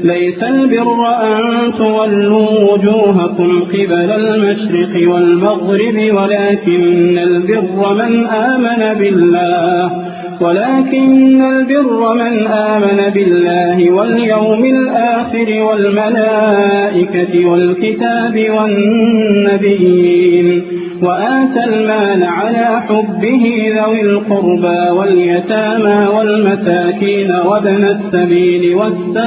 ليس البر أن تولوا وجوهكم قبل المشرق والمغرب ولكن البر من آمن بالله واليوم الآخر والملائكة والكتاب والنبيين وآتى المال على حبه ذوي القربى واليتامى والمساكين وابن السبيل والسائلين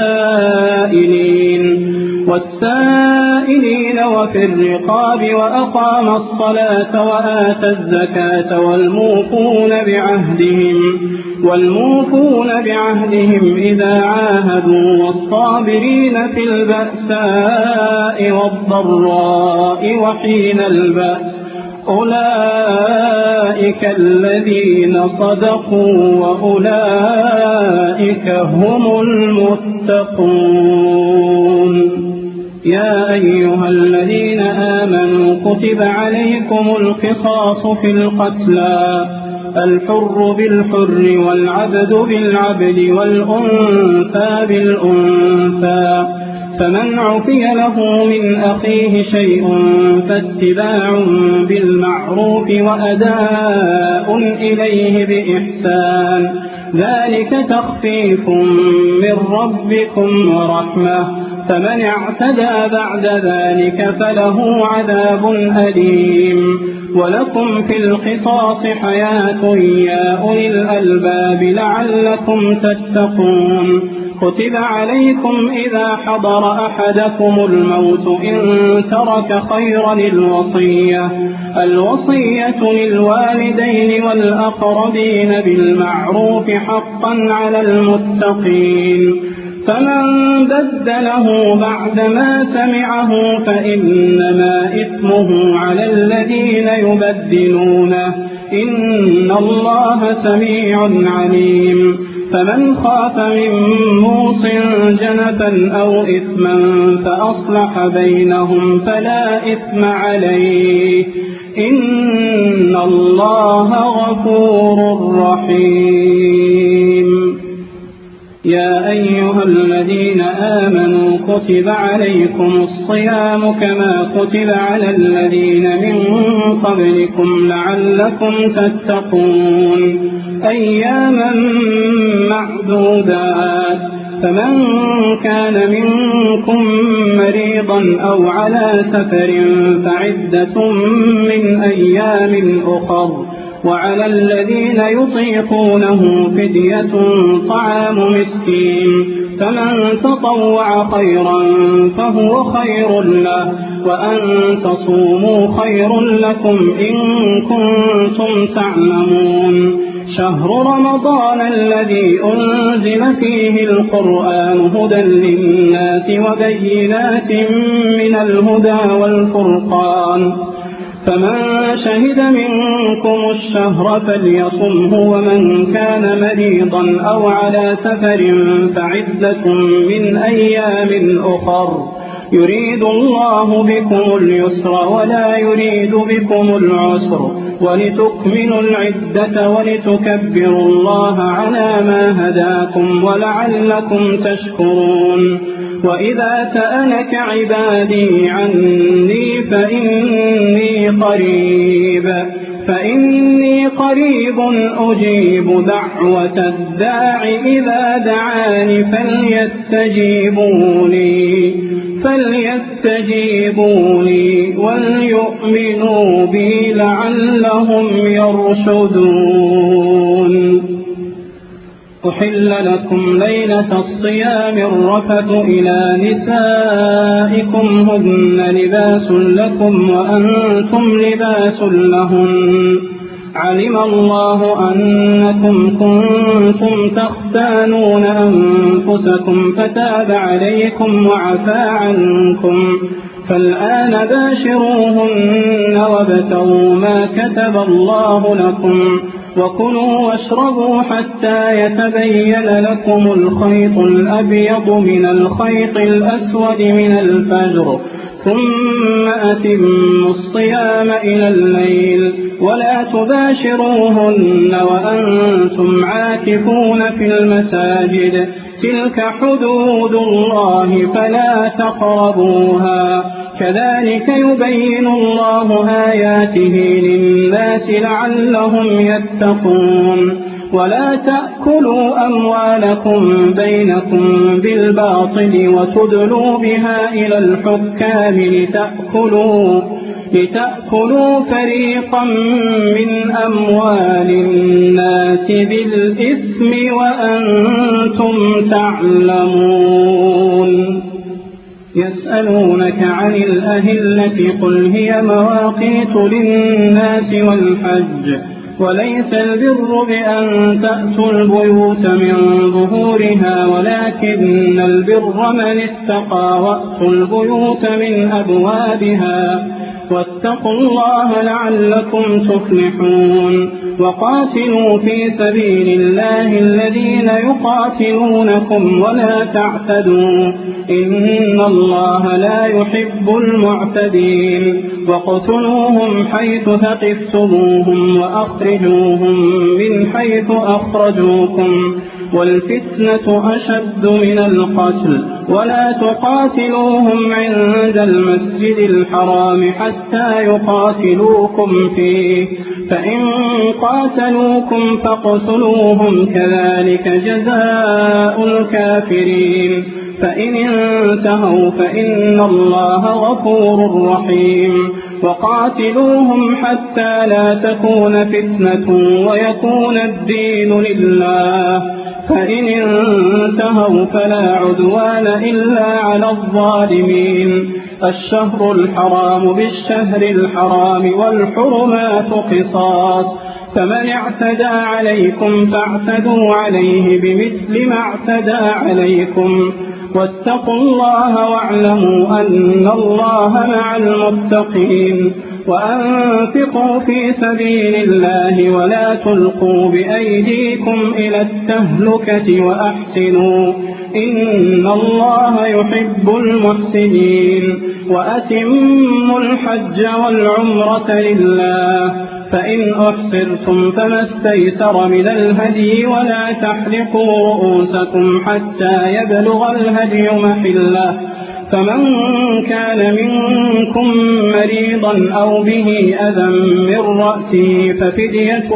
وفي الرقاب وأقام الصلاة وآتى الزكاة والموفون بعهدهم إذا عاهدوا والصابرين في البأساء والضراء وحين البأس أولئك الذين صدقوا وأولئك هم المتقون يا أيها الذين آمنوا كتب عليكم القصاص في القتلى الحر بالحر والعبد بالعبد والأنثى بالأنثى فمن عفي له من أخيه شيء فاتباع بالمعروف وأداء إليه بإحسان ذلك تخفيف من ربكم ورحمة فمن اعتدى بعد ذلك فله عذاب أليم ولكم في القصاص حياة يا أولي الألباب لعلكم تتقون كتب عليكم إذا حضر أحدكم الموت إن ترك خيرا الوصية للوالدين والأقربين بالمعروف حقا على المتقين فمن بدله بعدما سمعه فإنما إثمه على الذين يبدلونه إن الله سميع عليم. فمن خاف من موص جنفا أو إثما فأصلح بينهم فلا إثم عليه إن الله غفور رحيم. يا أيها الذين آمنوا كتب عليكم الصيام كما كتب على الذين من قبلكم لعلكم تتقون أياما معدودات. فمن كان منكم مريضا أو على سفر فعدة من أيام أخر. وعلى الذين يطيقونه فدية طعام مسكين. فمن تطوع خيرا فهو خير له وأن تصوموا خير لكم إن كنتم تعلمون. شهر رمضان الذي أنزل فيه القرآن هدى للناس وبينات من الهدى والفرقان. فمن شهد منكم الشهر فليصمه ومن كان مريضا أو على سفر فعدة من أيام أخر. يريد الله بكم اليسر ولا يريد بكم العسر ولتكملوا العدة ولتكبروا الله على ما هداكم ولعلكم تشكرون. وإذا سألك عبادي عني فإني قريب أجيب دعوة الداع إذا دعاني فليستجيبوا لي وليؤمنوا بي لعلهم يرشدون. أحل لكم ليلة الصيام الرفث إلى نسائكم هن لباس لكم وأنتم لباس لهن. علم الله أنكم كنتم تختانون أنفسكم فتاب عليكم وعفى عنكم. فالآن باشروهن وابتغوا ما كتب الله لكم وكلوا واشربوا حتى يتبين لكم الخيط الأبيض من الخيط الأسود من الفجر ثم أتموا الصيام إلى الليل ولا تباشروهن وأنتم عاكفون في المساجد تلك حدود الله فلا تقربوها كذلك يبين الله آياته للناس لعلهم يتقون. ولا تأكلوا أموالكم بينكم بالباطل وتدلوا بها إلى الحكام لتأكلوا فريقا من أموال الناس بالإثم وأنتم تعلمون. يسألونك عن الأهلة قل هي مواقيت للناس والحج وليس البر بأن تأتوا البيوت من ظهورها ولكن البر من اتقى وأتوا البيوت من أبوابها واتقوا الله لعلكم تفلحون. وقاتلوا في سبيل الله الذين يقاتلونكم ولا تعتدوا إن الله لا يحب المعتدين. واقتلوهم حيث ثقفتموهم وأخرجوهم من حيث أخرجوكم والفتنة أشد من القتل ولا تقاتلوهم عند المسجد الحرام حتى يقاتلوكم فيه فإن قاتلوكم فاقتلوهم كذلك جزاء الكافرين. فإن انتهوا فإن الله غفور رحيم. وقاتلوهم حتى لا تكون فتنة ويكون الدين لله فإن انتهوا فلا عدوان إلا على الظالمين. الشهر الحرام بالشهر الحرام والحرمات قصاص فمن اعتدى عليكم فاعتدوا عليه بمثل ما اعتدى عليكم واتقوا الله واعلموا أن الله مع المتقين وأنفقوا في سبيل الله ولا تلقوا بأيديكم إلى التهلكة وأحسنوا إن الله يحب المحسنين وأتموا الحج والعمرة لله فإن أحصرتم فما استيسر من الهدي ولا تحلقوا رؤوسكم حتى يبلغ الهدي محله فمن كان منكم مريضا أو به أذى من رأسه ففدية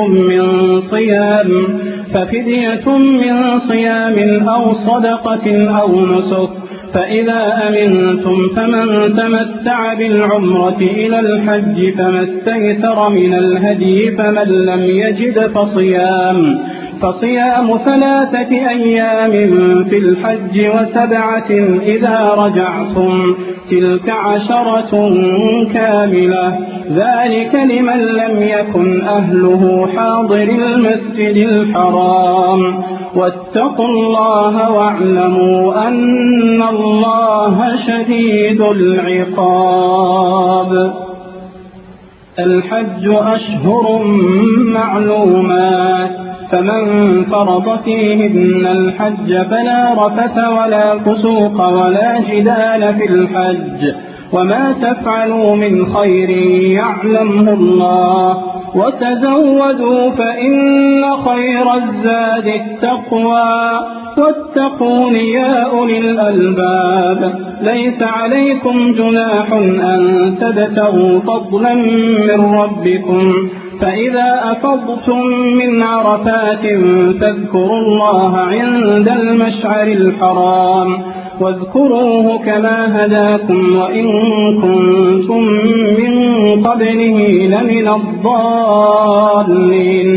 من صيام أو صدقة أو نسك فإذا أمنتم فمن تمتع بالعمرة إلى الحج فما استيسر من الهدي فمن لم يجد فصيام 3 أيام في الحج و7 إذا رجعتم تلك 10 كاملة ذلك لمن لم يكن أهله حاضر المسجد الحرام واتقوا الله واعلموا أن الله شديد العقاب. الحج أشهر معلومات فمن فرض فيهن الحج فلا رفث ولا فسوق ولا جدال في الحج وما تفعلوا من خير يعلمه الله وتزودوا فإن خير الزاد التقوى واتقون يا أولي الألباب. ليس عليكم جناح أن تبتغوا فضلا من ربكم فإذا أفضتم من عرفات فاذكروا الله عند المشعر الحرام واذكروه كما هداكم وإن كنتم من قبله لمن الضالين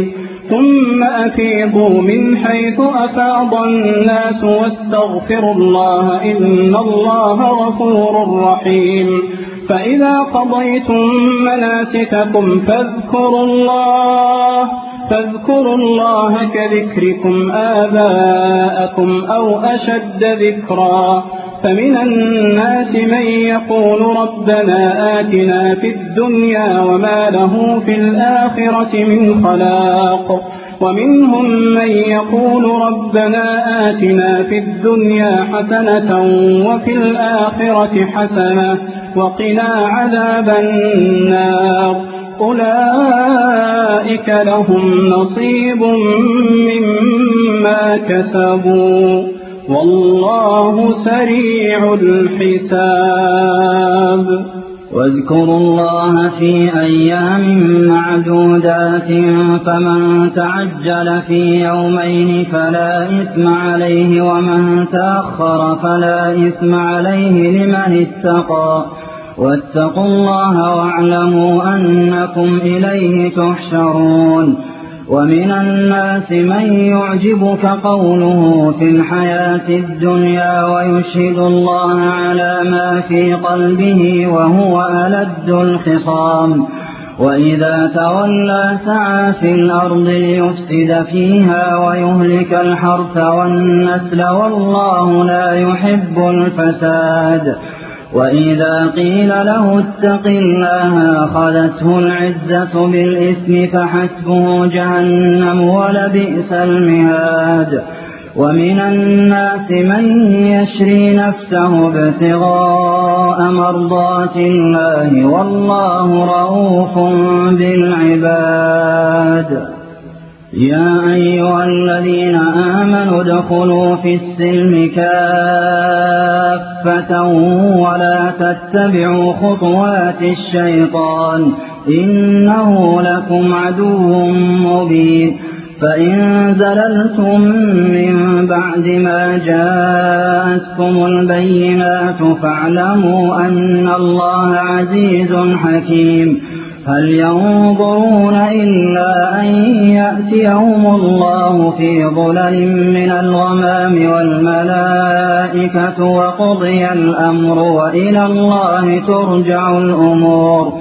ثم أفيضوا من حيث أفاض الناس واستغفروا الله إن الله غفور رحيم. فإذا قضيتم مناسككم فاذكروا الله كذكركم آباءكم أو أشد ذكرا فمن الناس من يقول ربنا آتنا في الدنيا وما له في الآخرة من خلاق ومنهم من يقول ربنا آتنا في الدنيا حسنة وفي الآخرة حسنة وقنا عذاب النار أولئك لهم نصيب مما كسبوا والله سريع الحساب. واذكروا الله في أيام معدودات فمن تعجل في يومين فلا إثم عليه ومن تأخر فلا إثم عليه لمن اتقى واتقوا الله واعلموا أنكم إليه تحشرون. ومن الناس من يعجبك قوله في الحياة الدنيا ويشهد الله على ما في قلبه وهو ألد الخصام وإذا تولى سعى في الأرض ليفسد فيها ويهلك الحرث والنسل والله لا يحب الفساد. وإذا قيل له اتق الله أخذته العزة بالإثم فحسبه جهنم ولبئس المهاد. ومن الناس من يشري نفسه ابتغاء مرضات الله والله رؤوف بالعباد. يا أيها الذين آمنوا ادخلوا في السلم كافة ولا تتبعوا خطوات الشيطان إنه لكم عدو مبين. فإن زللتم من بعد ما جاءتكم البينات فاعلموا أن الله عزيز حكيم. هل ينظرون إلا أن يأتيهم الله في ظلل من الغمام والملائكة وقضي الأمر وإلى الله ترجع الأمور.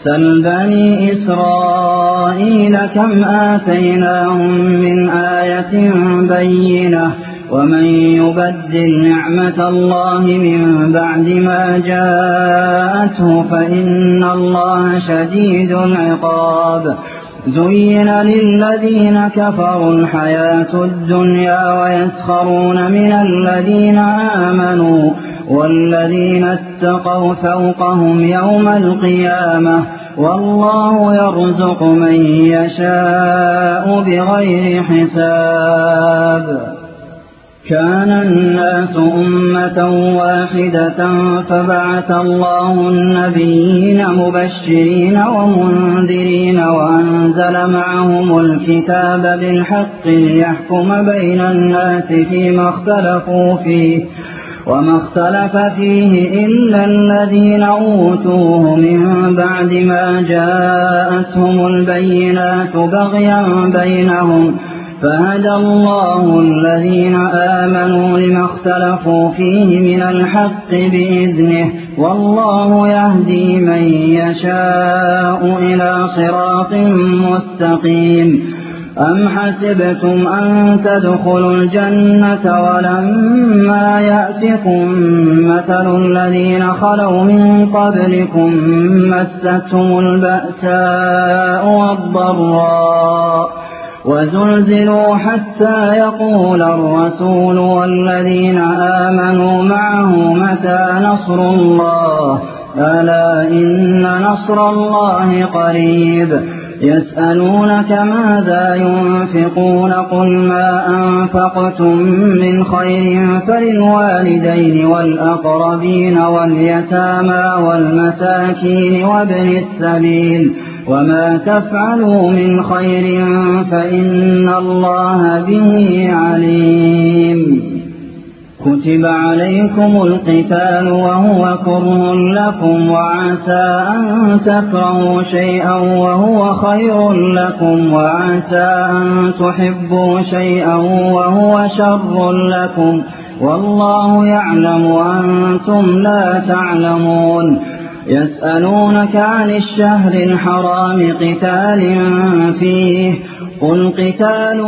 سل بني إسرائيل كم آتيناهم من آية بينة ومن يبدل نعمة الله من بعد ما جاءته فإن الله شديد العقاب زين للذين كفروا الحياة الدنيا ويسخرون من الذين آمنوا والذين اتقوا فوقهم يوم القيامة والله يرزق من يشاء بغير حساب كان الناس أمة واحدة فبعث الله النبيين مبشرين ومنذرين وأنزل معهم الكتاب بالحق ليحكم بين الناس فيما اختلفوا فيه وما اختلف فيه إلا الذين أوتوه من بعد ما جاءتهم البينات بغيا بينهم فهدى الله الذين آمنوا لما اختلفوا فيه من الحق بإذنه والله يهدي من يشاء إلى صراط مستقيم أم حسبتم أن تدخلوا الجنة ولما يأتكم مثل الذين خلوا من قبلكم مستهم البأساء والضراء وزلزلوا حتى يقول الرسول والذين آمنوا معه متى نصر الله ألا إن نصر الله قريب يسألونك ماذا ينفقون قل ما أنفقتم من خير فللوالدين والأقربين واليتامى والمساكين وابن السبيل وما تفعلوا من خير فإن الله به عليم كتب عليكم القتال وهو كره لكم وعسى أن تكرهوا شيئا وهو خير لكم وعسى أن تحبوا شيئا وهو شر لكم والله يعلم وأنتم لا تعلمون يسألونك عن الشهر الحرام قتال فيه قل قتال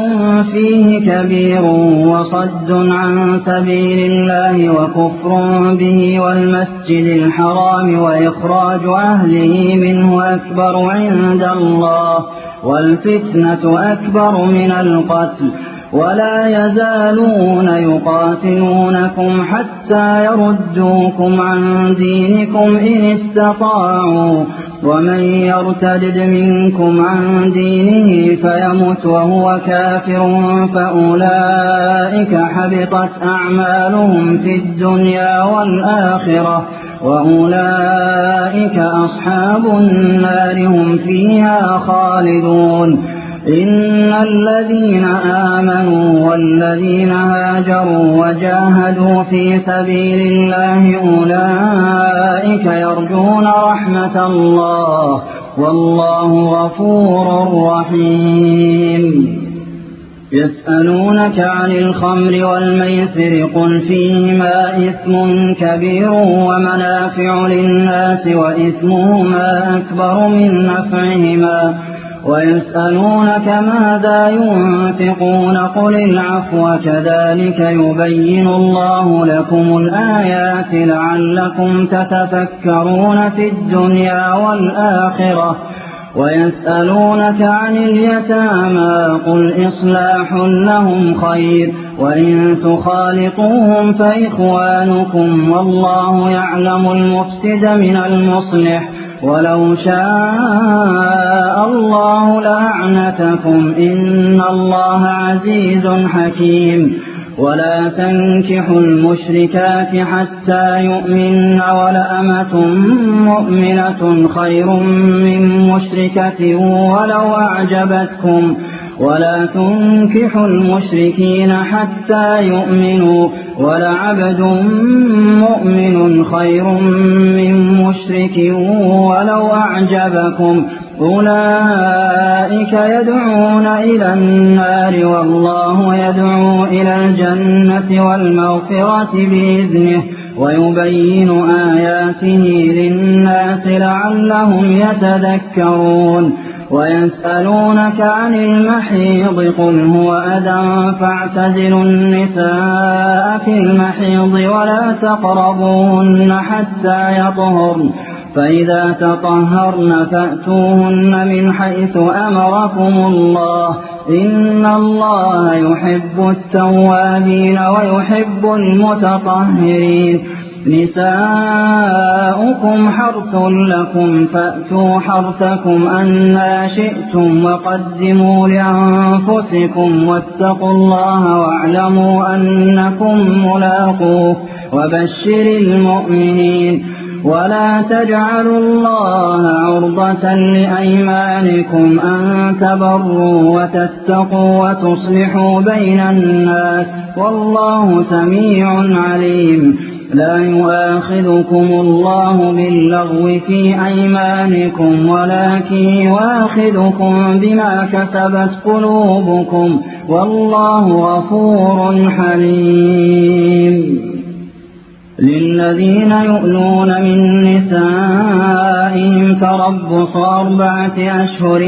فيه كبير وصد عن سبيل الله وكفر به والمسجد الحرام وإخراج أهله منه أكبر عند الله والفتنة أكبر من القتل ولا يزالون يقاتلونكم حتى يردوكم عن دينكم إن استطاعوا ومن يرتد منكم عن دينه فيمت وهو كافر فأولئك حبطت أعمالهم في الدنيا والآخرة وأولئك أصحاب النار هم فيها خالدون إن الذين آمنوا والذين هاجروا وجاهدوا في سبيل الله أولئك يرجون رحمة الله والله غفور رحيم يسألونك عن الخمر والميسر قل فيهما إثم كبير ومنافع للناس وإثمهما أكبر من نفعهما ويسألونك ماذا ينفقون قل العفو كذلك يبين الله لكم الآيات لعلكم تتفكرون في الدنيا والآخرة ويسألونك عن اليتامى قل إصلاح لهم خير وإن تخالطوهم فإخوانكم والله يعلم المفسد من المصلح ولو شاء الله لأعنتكم إن الله عزيز حكيم ولا تنكحوا المشركات حتى يؤمن ولأمة مؤمنة خير من مشركة ولو أعجبتكم ولا تنكحوا المشركين حتى يؤمنوا ولعبد مؤمن خير من مشرك ولو أعجبكم أولئك يدعون إلى النار والله يدعو إلى الجنة والمغفرة بإذنه ويبين آياته للناس لعلهم يتذكرون ويسألونك عن المحيض قل هو أذى فاعتزلوا النساء في المحيض ولا تقربوهن حتى يطهرن فإذا تطهرن فأتوهن من حيث أمركم الله إن الله يحب التوابين ويحب المتطهرين نساؤكم حرث لكم فأتوا حرثكم أنى شئتم وقدموا لأنفسكم واتقوا الله واعلموا أنكم ملاقوه وبشر المؤمنين ولا تجعلوا الله عرضة لأيمانكم أن تبروا وتتقوا وتصلحوا بين الناس والله سميع عليم لا يؤاخذكم الله باللغو في أيمانكم ولكن يؤاخذكم بما كسبت قلوبكم والله غفور حليم للذين يؤلون من نسائهم تربص 4 أشهر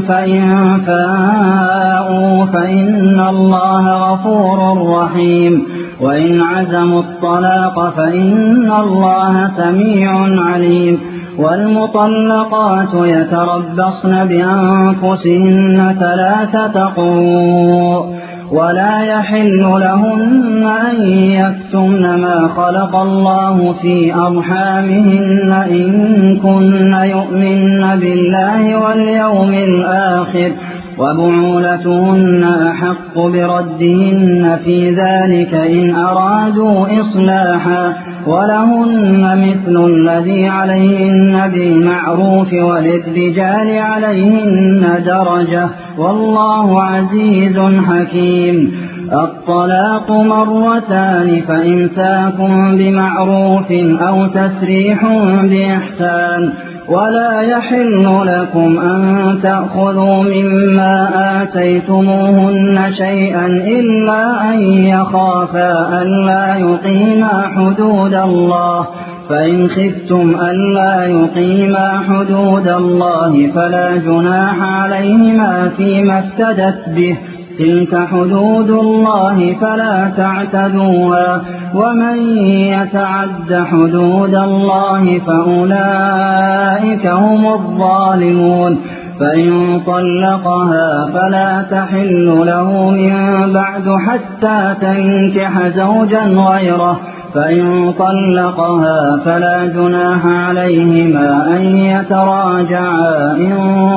فإن فاءوا فإن الله غفور رحيم وإن عزموا الطلاق فإن الله سميع عليم والمطلقات يتربصن بأنفسهن 3 قروء ولا يحل لهن أن يكتمن ما خلق الله في أرحامهن إن كن يؤمن بالله واليوم الآخر وبعولتهن أحق بردهن في ذلك إن أرادوا إصلاحا ولهن مثل الذي عليهن بالمعروف وللرجال عليهن درجة والله عزيز حكيم الطلاق 2 فإمساكم بمعروف أو تسريح بإحسان ولا يحل لكم أن تأخذوا مما آتيتموهن شيئا إلا أن يخافا ألا يقيما حدود الله فإن خفتم ألا يقيما حدود الله فلا جناح عليهما فيما افتدت به تلك حدود الله فلا تعتدوها ومن يتعد حدود الله فأولئك هم الظالمون فإن طلقها فلا تحل له من بعد حتى تنكح زوجا غيره فإن طلقها فلا جناح عليهما أن يتراجعا إن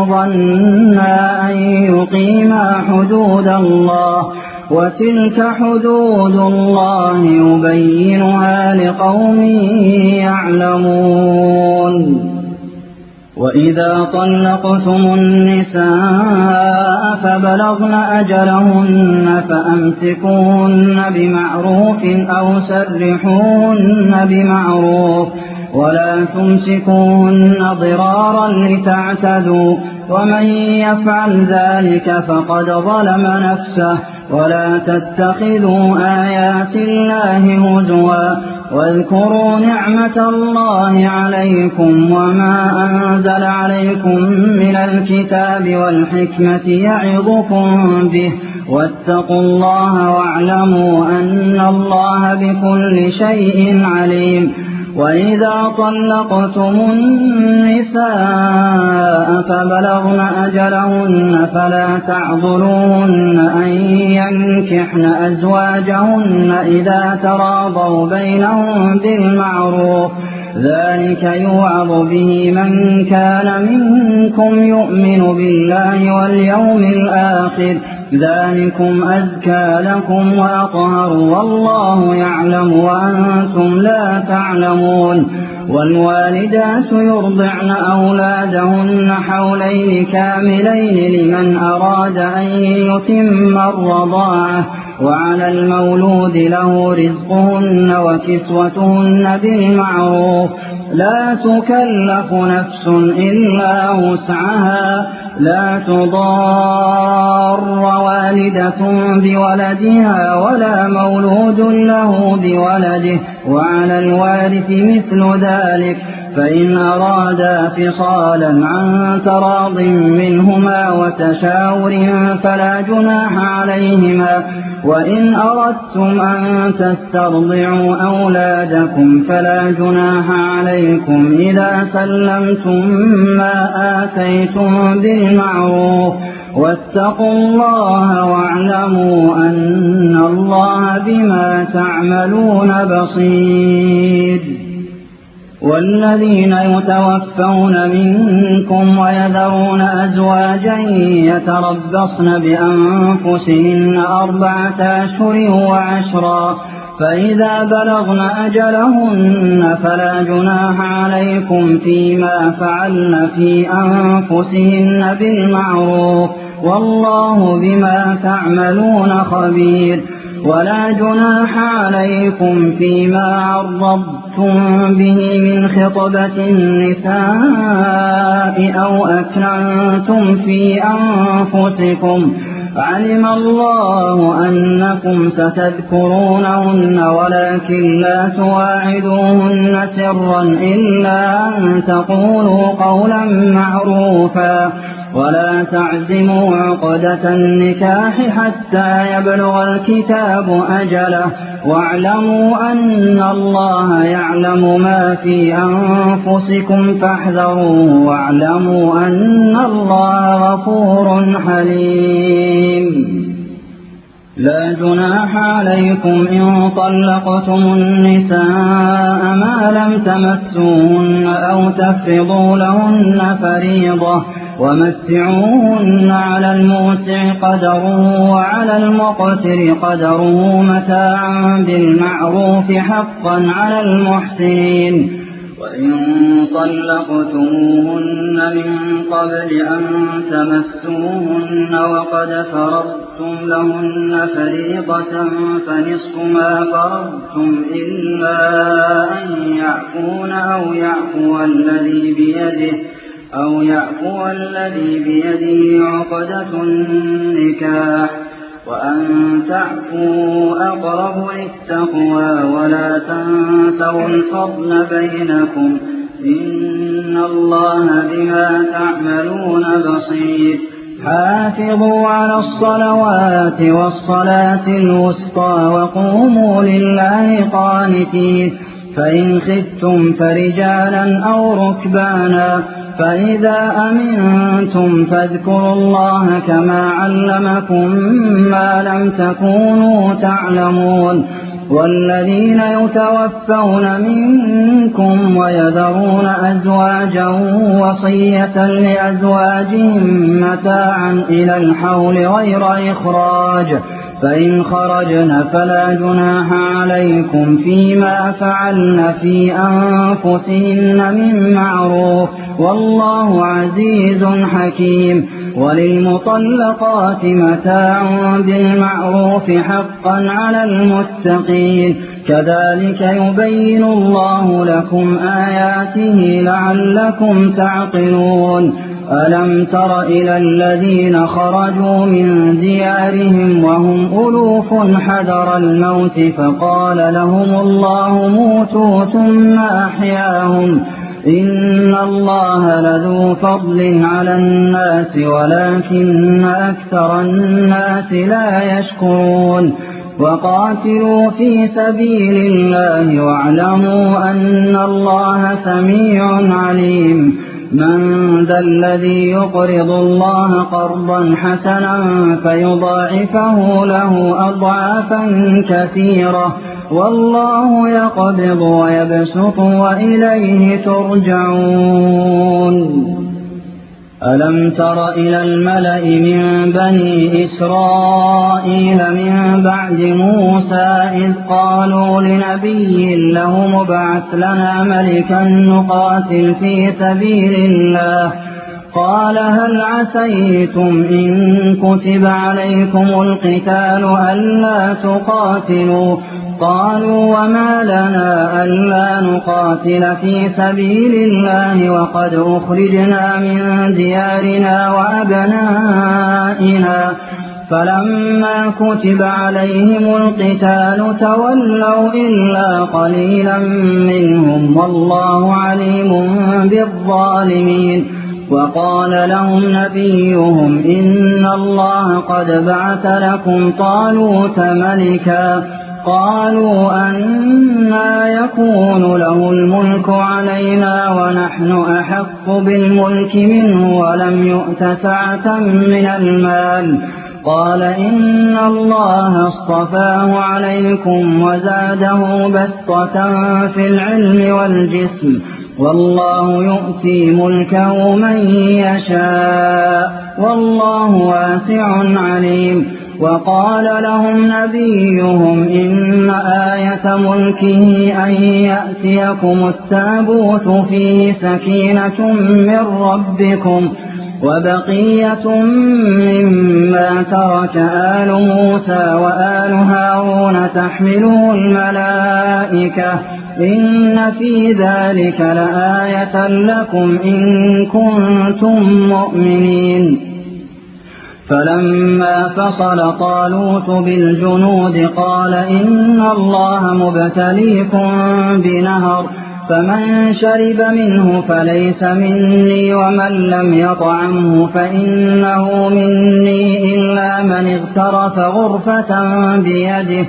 ظنا أن يقيما حدود الله وتلك حدود الله يبينها لقوم يعلمون وإذا طلقتم النساء فبلغن أجلهن فأمسكوهن بمعروف أو سرحوهن بمعروف ولا تمسكوهن ضرارا لتعتدوا ومن يفعل ذلك فقد ظلم نفسه ولا تتخذوا آيات الله هزوا واذكروا نعمة الله عليكم وما أنزل عليكم من الكتاب والحكمة يعظكم به واتقوا الله واعلموا أن الله بكل شيء عليم وإذا طلقتم النساء فبلغن أجلهن فلا تعضلوهن أن ينكحن أزواجهن إذا تراضوا بينهم بالمعروف ذلك يوعظ به من كان منكم يؤمن بالله واليوم الآخر ذلكم أزكى لكم وأطهر والله يعلم وأنتم لا تعلمون والوالدات يرضعن أولادهن حولين كاملين لمن أراد أن يتم الرضاعة وعلى المولود له رزقهن وكسوتهن بالمعروف لا تكلف نفس إلا وسعها لا تضار والدة بولدها ولا مولود له بولده وعلى الوارث مثل ذلك فإن أرادا فصالا عن تراض منهما وتشاور فلا جناح عليهما. وإن أردتم أن تسترضعوا أولادكم فلا جناح عليكم إذا سلمتم ما آتيتم بالمعروف. واتقوا الله واعلموا أن الله بما تعملون بصير. والذين يتوفون منكم ويذرون أزواجا يتربصن بأنفسهن 4 أشهر وعشرا فإذا بلغن أجلهن فلا جناح عليكم فيما فعلن في أنفسهن بالمعروف والله بما تعملون خبير. ولا جناح عليكم فيما عرضتم به من خطبة النساء أو أكننتم في أنفسكم. علم الله أنكم ستذكرونهن ولكن لا تواعدوهن سرا إلا أن تقولوا قولا معروفا. ولا تعزموا عقدة النكاح حتى يبلغ الكتاب أجله واعلموا أن الله يعلم ما في أنفسكم فاحذروه واعلموا أن الله غفور حليم. لا جناح عليكم إن طلقتم النساء ما لم تمسوهن أو تفرضوا لهن فريضة ومتعوهن على الموسع قدره وعلى المقتر قدره متاعا بالمعروف حقا على المحسنين. وإن طلقتموهن من قبل أن تمسوهن وقد فرضتم لهن فريضة فنصف ما فرضتم إلا أن يعفون أو يعفو الذي بيده عقدة النكاح وأن تعفوا أقرب للتقوى ولا تنسوا الفضل بينكم إن الله بما تعملون بصير. حافظوا على الصلوات والصلاة الوسطى وقوموا لله قانتين. فإن خفتم فرجالا أو ركبانا فإذا أمنتم فاذكروا الله كما علمكم ما لم تكونوا تعلمون. والذين يتوفون منكم ويذرون أزواجا وصية لأزواجهم متاعا إلى الحول غير إخراج فإن خرجن فلا جناح عليكم فيما فعلن في أنفسهن من معروف والله عزيز حكيم. وللمطلقات متاع بالمعروف حقا على المتقين. كذلك يبين الله لكم آياته لعلكم تعقلون. ألم تر إلى الذين خرجوا من ديارهم وهم ألوف حذر الموت فقال لهم الله موتوا ثم أحياهم إن الله لذو فضل على الناس ولكن أكثر الناس لا يشكرون. وقاتلوا في سبيل الله واعلموا أن الله سميع عليم. من ذا الذي يقرض الله قرضا حسنا فيضاعفه له أضعافا كثيرة والله يقبض ويبسط وإليه ترجعون. ألم تر إلى الملأ من بني إسرائيل من بعد موسى إذ قالوا لنبي له مبعث لنا ملكا نقاتل في سبيل الله قال هل عسيتم إن كتب عليكم القتال ألا تقاتلوا قالوا وما لنا ألا نقاتل في سبيل الله وقد أخرجنا من ديارنا وأبنائنا فلما كتب عليهم القتال تولوا إلا قليلا منهم والله عليم بالظالمين وقال لهم نبيهم إن الله قد بعث لكم طالوت ملكا قالوا أنى يكون له الملك علينا ونحن أحق بالملك منه ولم يؤت سعة من المال قال إن الله اصطفاه عليكم وزاده بسطة في العلم والجسم والله يؤتي ملكه من يشاء والله واسع عليم وقال لهم نبيهم إن آية ملكه أن يأتيكم التابوت فيه سكينة من ربكم وبقية مما ترك آل موسى وآل هارون تحمله الملائكة إن في ذلك لآية لكم إن كنتم مؤمنين فلما فصل طالوت بالجنود قال إن الله مبتليكم بنهر فمن شرب منه فليس مني ومن لم يطعمه فإنه مني إلا من اغترف غرفة بيده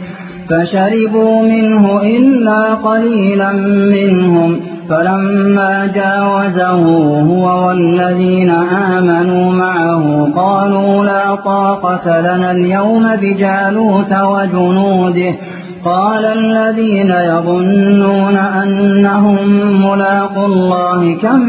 فشربوا منه إلا قليلا منهم فلما جاوزه هو والذين آمنوا معه قالوا لا طاقة لنا اليوم بجالوت وجنوده قال الذين يظنون أنهم ملاقوا الله كم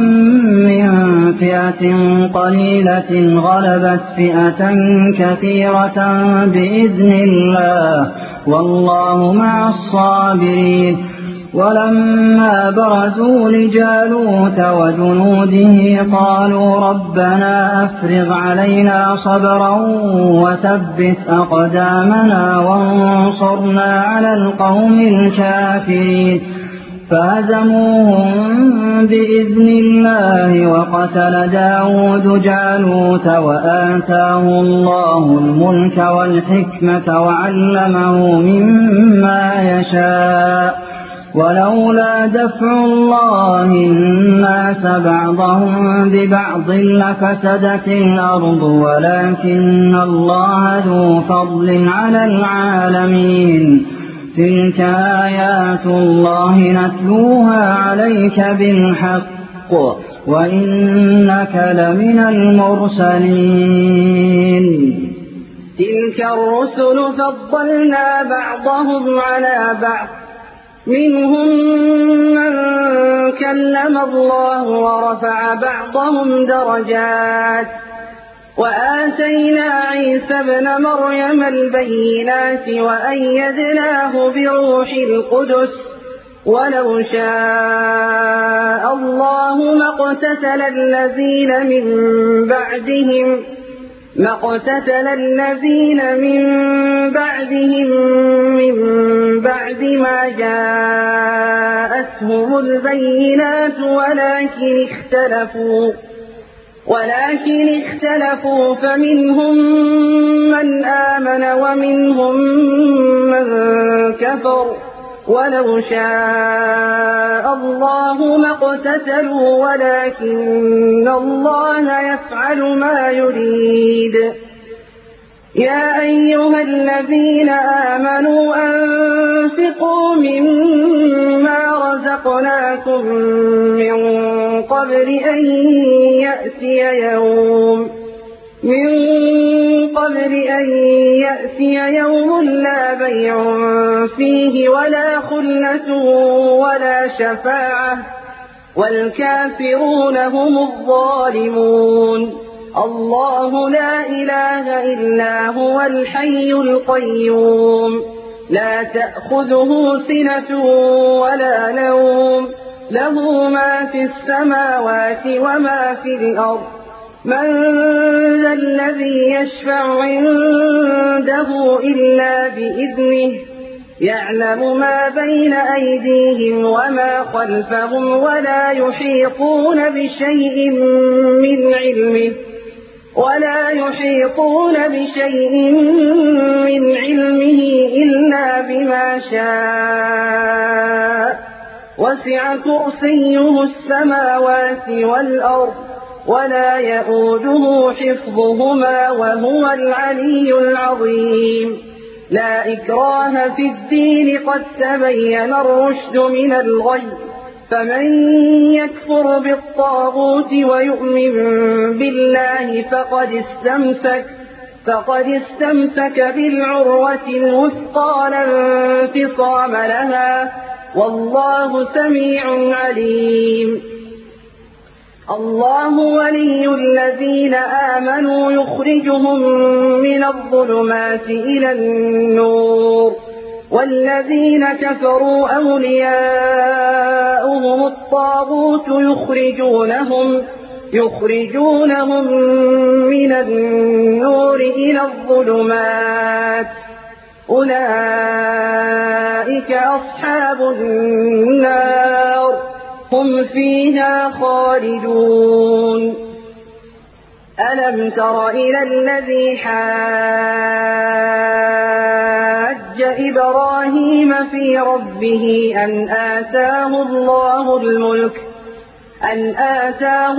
من فئة قليلة غلبت فئة كثيرة بإذن الله والله مع الصابرين ولما برزوا لجالوت وجنوده قالوا ربنا أفرغ علينا صبرا وثبت أقدامنا وانصرنا على القوم الكافرين فهزموهم بإذن الله وقتل داود جالوت وآتاه الله الملك والحكمة وعلمه مما يشاء ولولا دفع الله الناس بعضهم ببعض لفسدت الأرض ولكن الله ذو فضل على العالمين تلك آيات الله نتلوها عليك بالحق وإنك لمن المرسلين تلك الرسل فضلنا بعضهم على بعض منهم من كلم الله ورفع بعضهم درجات وآتينا عيسى ابن مريم البينات وأيدناه بروح القدس ولو شاء الله ما اقتتل الذين من بعدهم من بعد ما جاءتهم البينات ولكن اختلفوا فمنهم من آمن ومنهم من كفر ولو شاء الله ما اقتتلوا ولكن الله يفعل ما يريد يا أيها الذين آمنوا أنفقوا مما رزقناكم من قبل أن يأتي يوم لا بيع فيه ولا خلة ولا شفاعة والكافرون هم الظالمون الله لا إله إلا هو الحي القيوم لا تأخذه سنة ولا نوم له ما في السماوات وما في الأرض من ذا الذي يشفع عنده إلا بإذنه يعلم ما بين أيديهم وما خلفهم ولا يحيطون بشيء من علمه ولا يحيطون بشيء من علمه إلا بما شاء وسع كرسيه السماوات والأرض ولا يئوده حفظهما وهو العلي العظيم لا إكراه في الدين قد تبين الرشد من الغي فمن يكفر بالطاغوت ويؤمن بالله فقد استمسك بالعروة الوثقى لا انفصام لها والله سميع عليم الله ولي الذين آمنوا يخرجهم من الظلمات إلى النور والذين كفروا أولياؤهم الطاغوت يخرجونهم من النور إلى الظلمات أولئك أصحاب النار هم فيها خالدون ألم تر إلى الذي حاج إبراهيم في ربه أن آتاه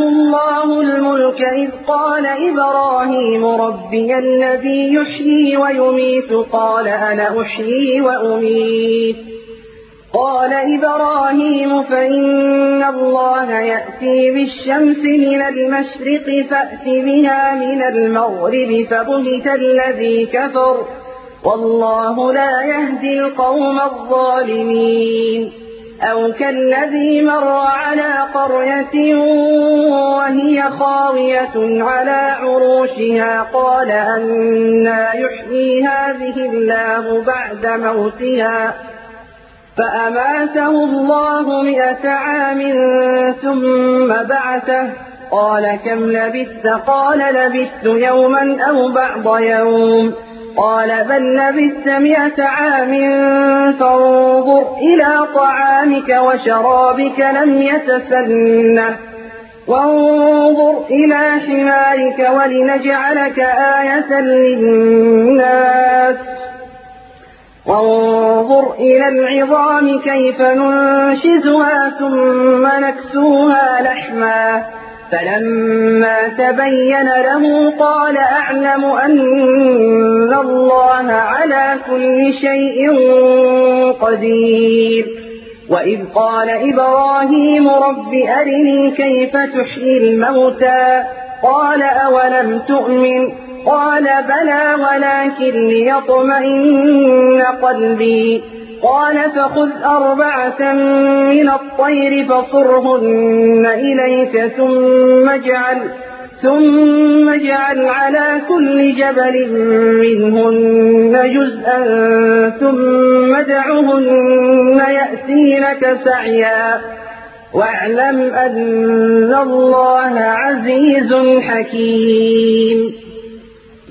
الله الملك إذ قال إبراهيم ربي الذي يحيي ويميت قال أنا أحيي وأميت قال إبراهيم فإن الله يأتي بالشمس من المشرق فأت بها من المغرب فبهت الذي كفر والله لا يهدي القوم الظالمين أو كالذي مر على قرية وهي خاوية على عروشها قال أنى يحيي هذه الله بعد موتها فأماته الله 100 عام ثم بعثه قال كم لبثت قال لبثت يوما أو بعض يوم قال بل لبثت 100 عام فانظر إلى طعامك وشرابك لم يتسنه وانظر إلى حمارك ولنجعلك آية للناس وانظر إلى العظام كيف ننشزها ثم نكسوها لحما فلما تبين له قال أعلم أن الله على كل شيء قدير وإذ قال إبراهيم رب أرني كيف تحيي الموتى قال أولم تؤمن قال بلى ولكن ليطمئن قلبي قال فخذ 4 من الطير فصرهن إليك ثم اجعل على كل جبل منهن جزءا ثم ادعهن يأتينك سعيا واعلم أن الله عزيز حكيم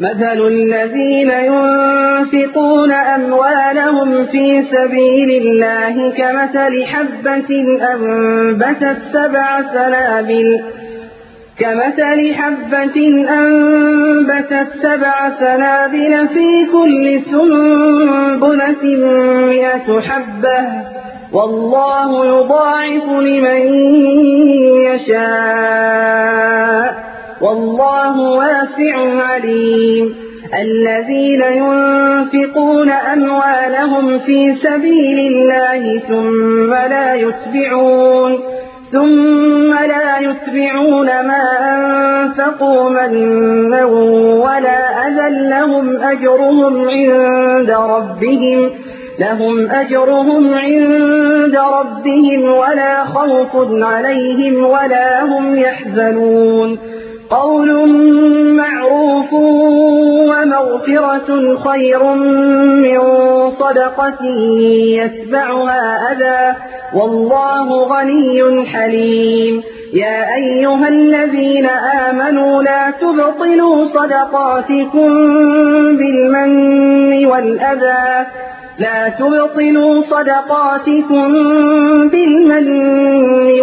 مثل الذين ينفقون أموالهم في سبيل الله كمثل حبة أنبتت 7 سنابل في كل سنبلة 100 حبة والله يضاعف لمن يشاء والله واسع عليم الذين ينفقون أموالهم في سبيل الله ثم لا يتبعون ما أنفقوا منا ولا أذى لهم أجرهم عند ربهم ولا خوف عليهم ولا هم يحزنون قول معروف ومغفرة خير من صدقة يتبعها أذى والله غني حليم يا أيها الذين آمنوا لا تبطلوا صدقاتكم بالمن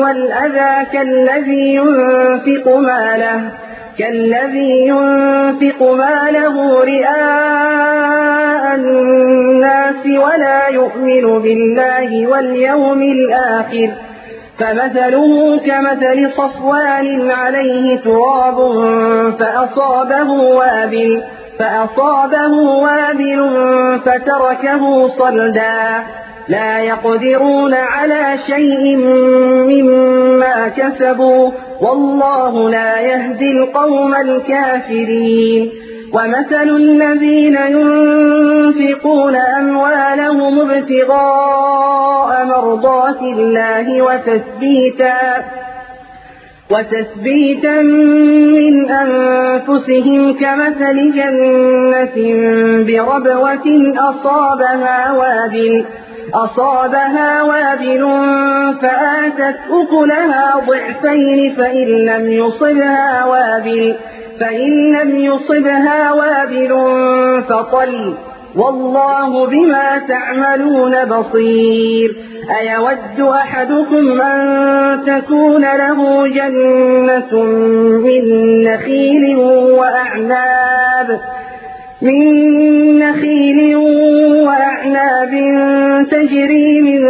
والأذى كالذي ينفق ماله كالذي ينفق ماله رئاء الناس ولا يؤمن بالله واليوم الآخر فمثله كمثل صفوان عليه تراب فأصابه وابل فتركه صلدا لا يقدرون على شيء مما كسبوا والله لا يهدي القوم الكافرين ومثل الذين ينفقون أموالهم ابتغاء مرضات الله وتثبيتا من أنفسهم كمثل جنة بربوة أصابها وابل فآتت أكلها ضعفين فإن لم يصبها وابل فطل والله بما تعملون بصير أيود أحدكم أن تكون له جنة من نخيل وأعناب تجري من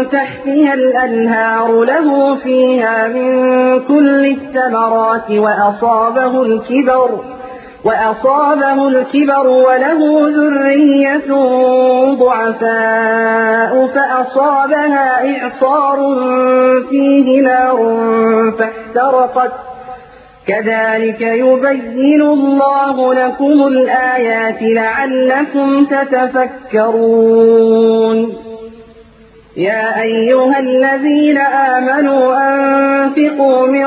تحتها الأنهار له فيها من كل الثمرات وأصابه الكبر وله ذرية ضعفاء فأصابها إعصار فيه نار فاحترقت كذلك يبين الله لكم الآيات لعلكم تتفكرون يا أيها الذين آمنوا أنفقوا من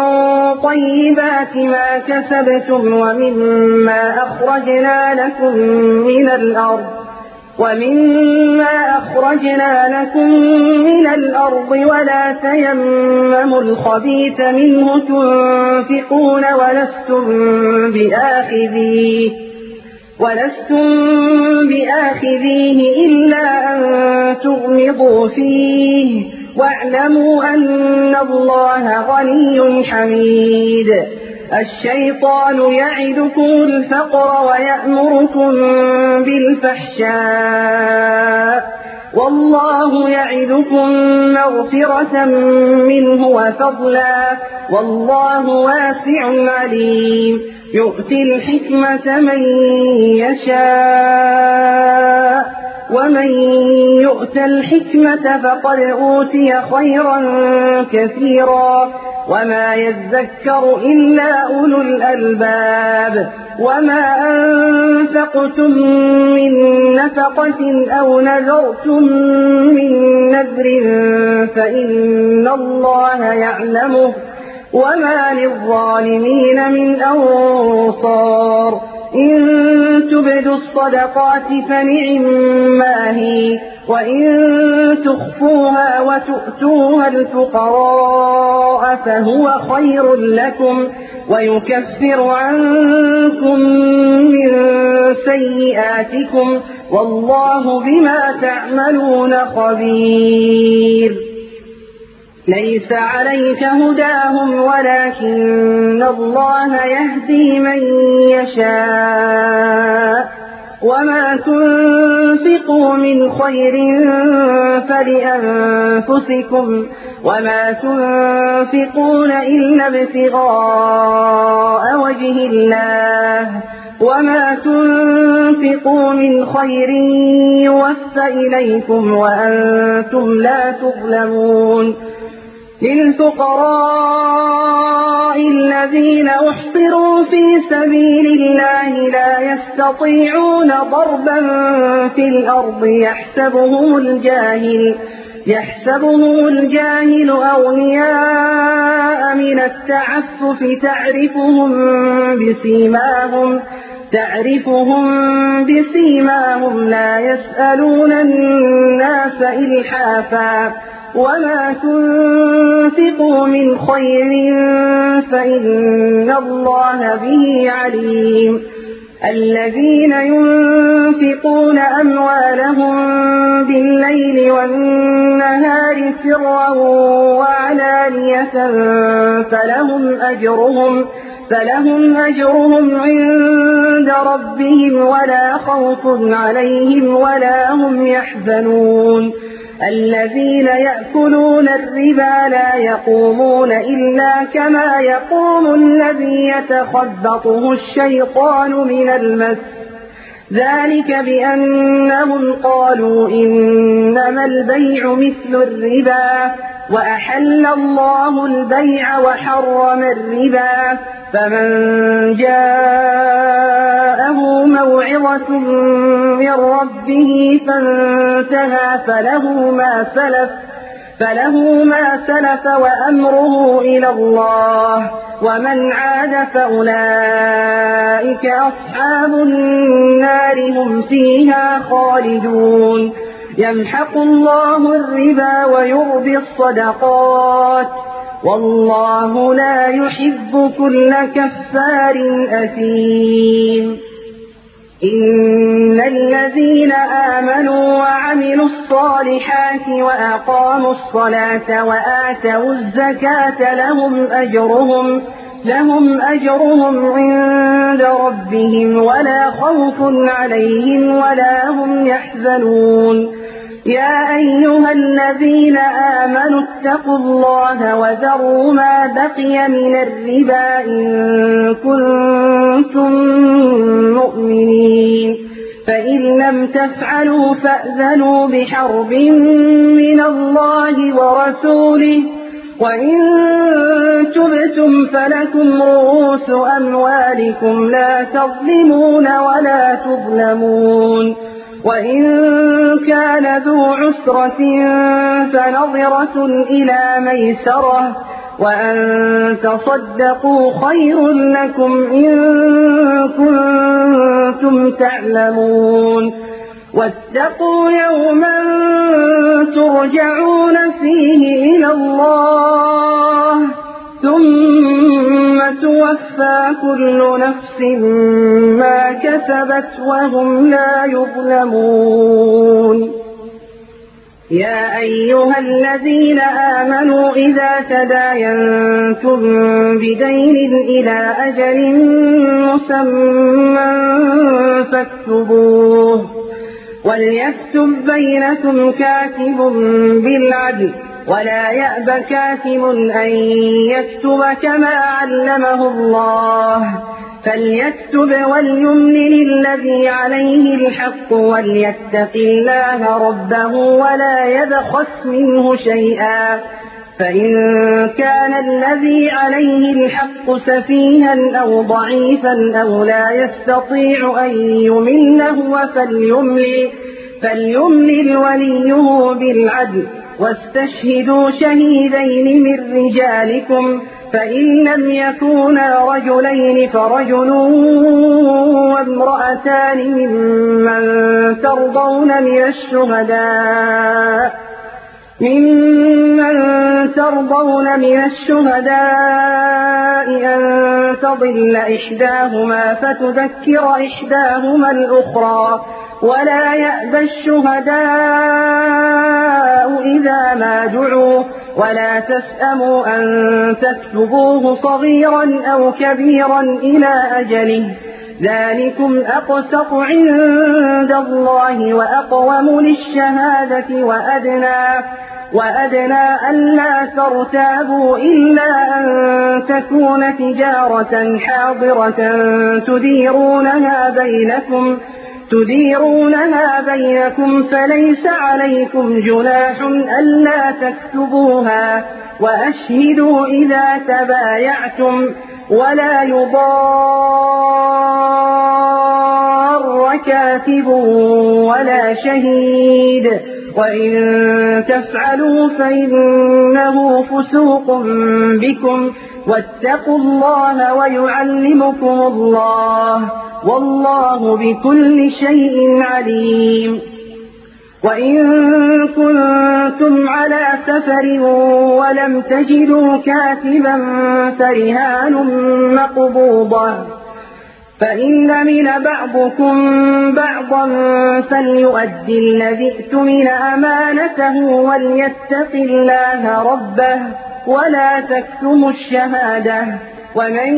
طيبات ما كسبتم ومما أخرجنا لكم من الأرض ولا تيمموا الخبيث منه تنفقون ولستم بآخذيه إلا أن تغمضوا فيه واعلموا أن الله غني حميد الشيطان يعدكم الفقر ويأمركم بالفحشاء والله يعدكم مغفرة منه وفضلا والله واسع عليم يؤتي الحكمة من يشاء ومن يؤت الحكمة فقد أوتي خيرا كثيرا وما يذكر إلا أولو الألباب وما أنفقتم من نفقة أو نذرتم من نذر فإن الله يعلمه وما للظالمين من أنصار إن تبدوا الصدقات فنعما هي وإن تخفوها وتؤتوها الفقراء فهو خير لكم ويكفر عنكم من سيئاتكم والله بما تعملون خبير ليس عليك هداهم ولكن الله يهدي من يشاء وما تنفقوا من خير فلأنفسكم وما تنفقون إلا ابتغاء وجه الله وما تنفقوا من خير يوفى إليكم وأنتم لا تظلمون للفقراء الذين أحصروا في سبيل الله لا يستطيعون ضربا في الأرض يحسبهم الجاهل أغنياء من التعفف تعرفهم بسيماهم لا يسألون الناس إلحافا وما تنفقوا من خير فإن الله به عليم الذين ينفقون أموالهم بالليل والنهار سرا وعلانية فلهم أجرهم عند ربهم ولا خوف عليهم ولا هم يحزنون الذين يأكلون الربا لا يقومون إلا كما يقوم الذي يتخبطه الشيطان من المس ذلك بأنهم قالوا إنما البيع مثل الربا وأحل الله البيع وحرم الربا فمن جاءه موعظة من ربه فانتهى فله ما سلف وأمره إلى الله ومن عاد فأولئك أصحاب النار هم فيها خالدون يمحق الله الربا ويربي الصدقات والله لا يحب كل كفار أثيم إن الذين آمنوا وعملوا الصالحات وأقاموا الصلاة وآتوا الزكاة لهم أجرهم عند ربهم ولا خوف عليهم ولا هم يحزنون يا أيها الذين آمنوا اتقوا الله وذروا ما بقي من الربا إن كنتم مؤمنين فإن لم تفعلوا فأذنوا بحرب من الله ورسوله وإن تبتم فلكم رؤوس أموالكم لا تظلمون ولا تظلمون وإن كان ذو عسرة فنظرة إلى ميسرة وأن تصدقوا خير لكم إن كنتم تعلمون واتقوا يوما ترجعون فيه إلى الله ثم توفى كل نفس ما كسبت وهم لا يظلمون يا أيها الذين آمنوا إذا تداينتم بدين إلى أجل مسمى فاكتبوه وليكتب بينكم كاتب بالعدل ولا يأب كاتب أن يكتب كما علمه الله فليكتب وليملل الذي عليه الحق وليتق الله ربه ولا يبخس منه شيئا فإن كان الذي عليه الحق سفيها أو ضعيفا أو لا يستطيع أن يمل هو فليملل وليه بالعدل واستشهدوا شهيدين من رجالكم فإن لم يكونا رجلين فرجل وامرأتان ممن ترضون من الشهداء أن تضل إحداهما فتذكر إحداهما الأخرى ولا يأبى الشهداء إذا ما دعوا ولا تسأموا أن تكتبوه صغيرا أو كبيرا إلى أجله ذلكم أقسط عند الله وأقوم للشهادة وأدنى ألا ترتابوا إلا أن تكون تجارة حاضرة تديرونها بينكم فليس عليكم جناح ألا تكتبوها وأشهدوا إذا تبايعتم ولا يضار كاتب ولا شهيد وإن تفعلوا فإنه فسوق بكم واتقوا الله ويعلمكم الله والله بكل شيء عليم وإن كنتم على سفر ولم تجدوا كاتبا فرهان مقبوضة فإن من بعضكم بعضا فليؤدي الذي اؤتمن أمانته وليتق الله ربه ولا تكتموا الشهادة ومن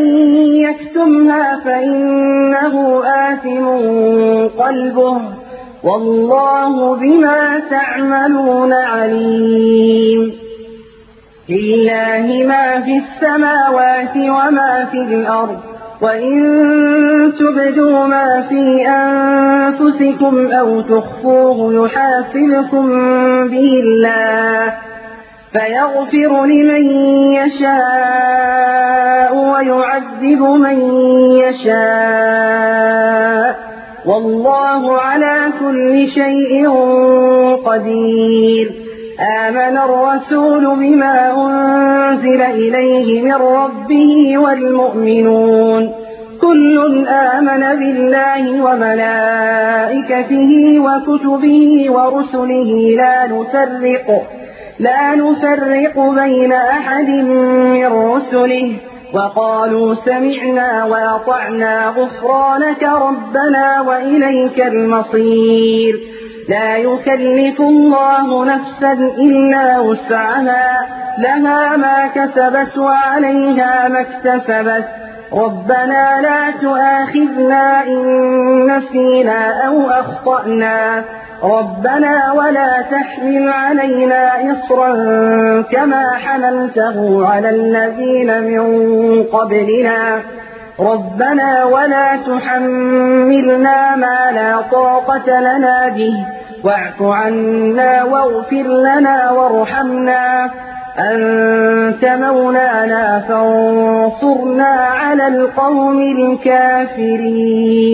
يكتمها فإنه آثم قلبه والله بما تعملون عليم لله ما في السماوات وما في الأرض وإن تبدوا ما في أنفسكم أو تخفوه يحاسبكم به الله فيغفر لمن يشاء ويعذب من يشاء والله على كل شيء قدير آمن الرسول بما أنزل إليه من ربه والمؤمنون كل آمن بالله وملائكته وكتبه ورسله لا نفرق بين أحد من رسله وقالوا سمعنا وأطعنا غفرانك ربنا وإليك المصير لا يكلف الله نفسا إلا وسعها لها ما كسبت وعليها ما اكتسبت ربنا لا تؤاخذنا إن نسينا أو أخطأنا ربنا ولا تحمل علينا إصرا كما حملته على الذين من قبلنا ربنا ولا تحملنا ما لا طاقة لنا به واعف عنا واغفر لنا وارحمنا أنت مولانا فانصرنا على القوم الكافرين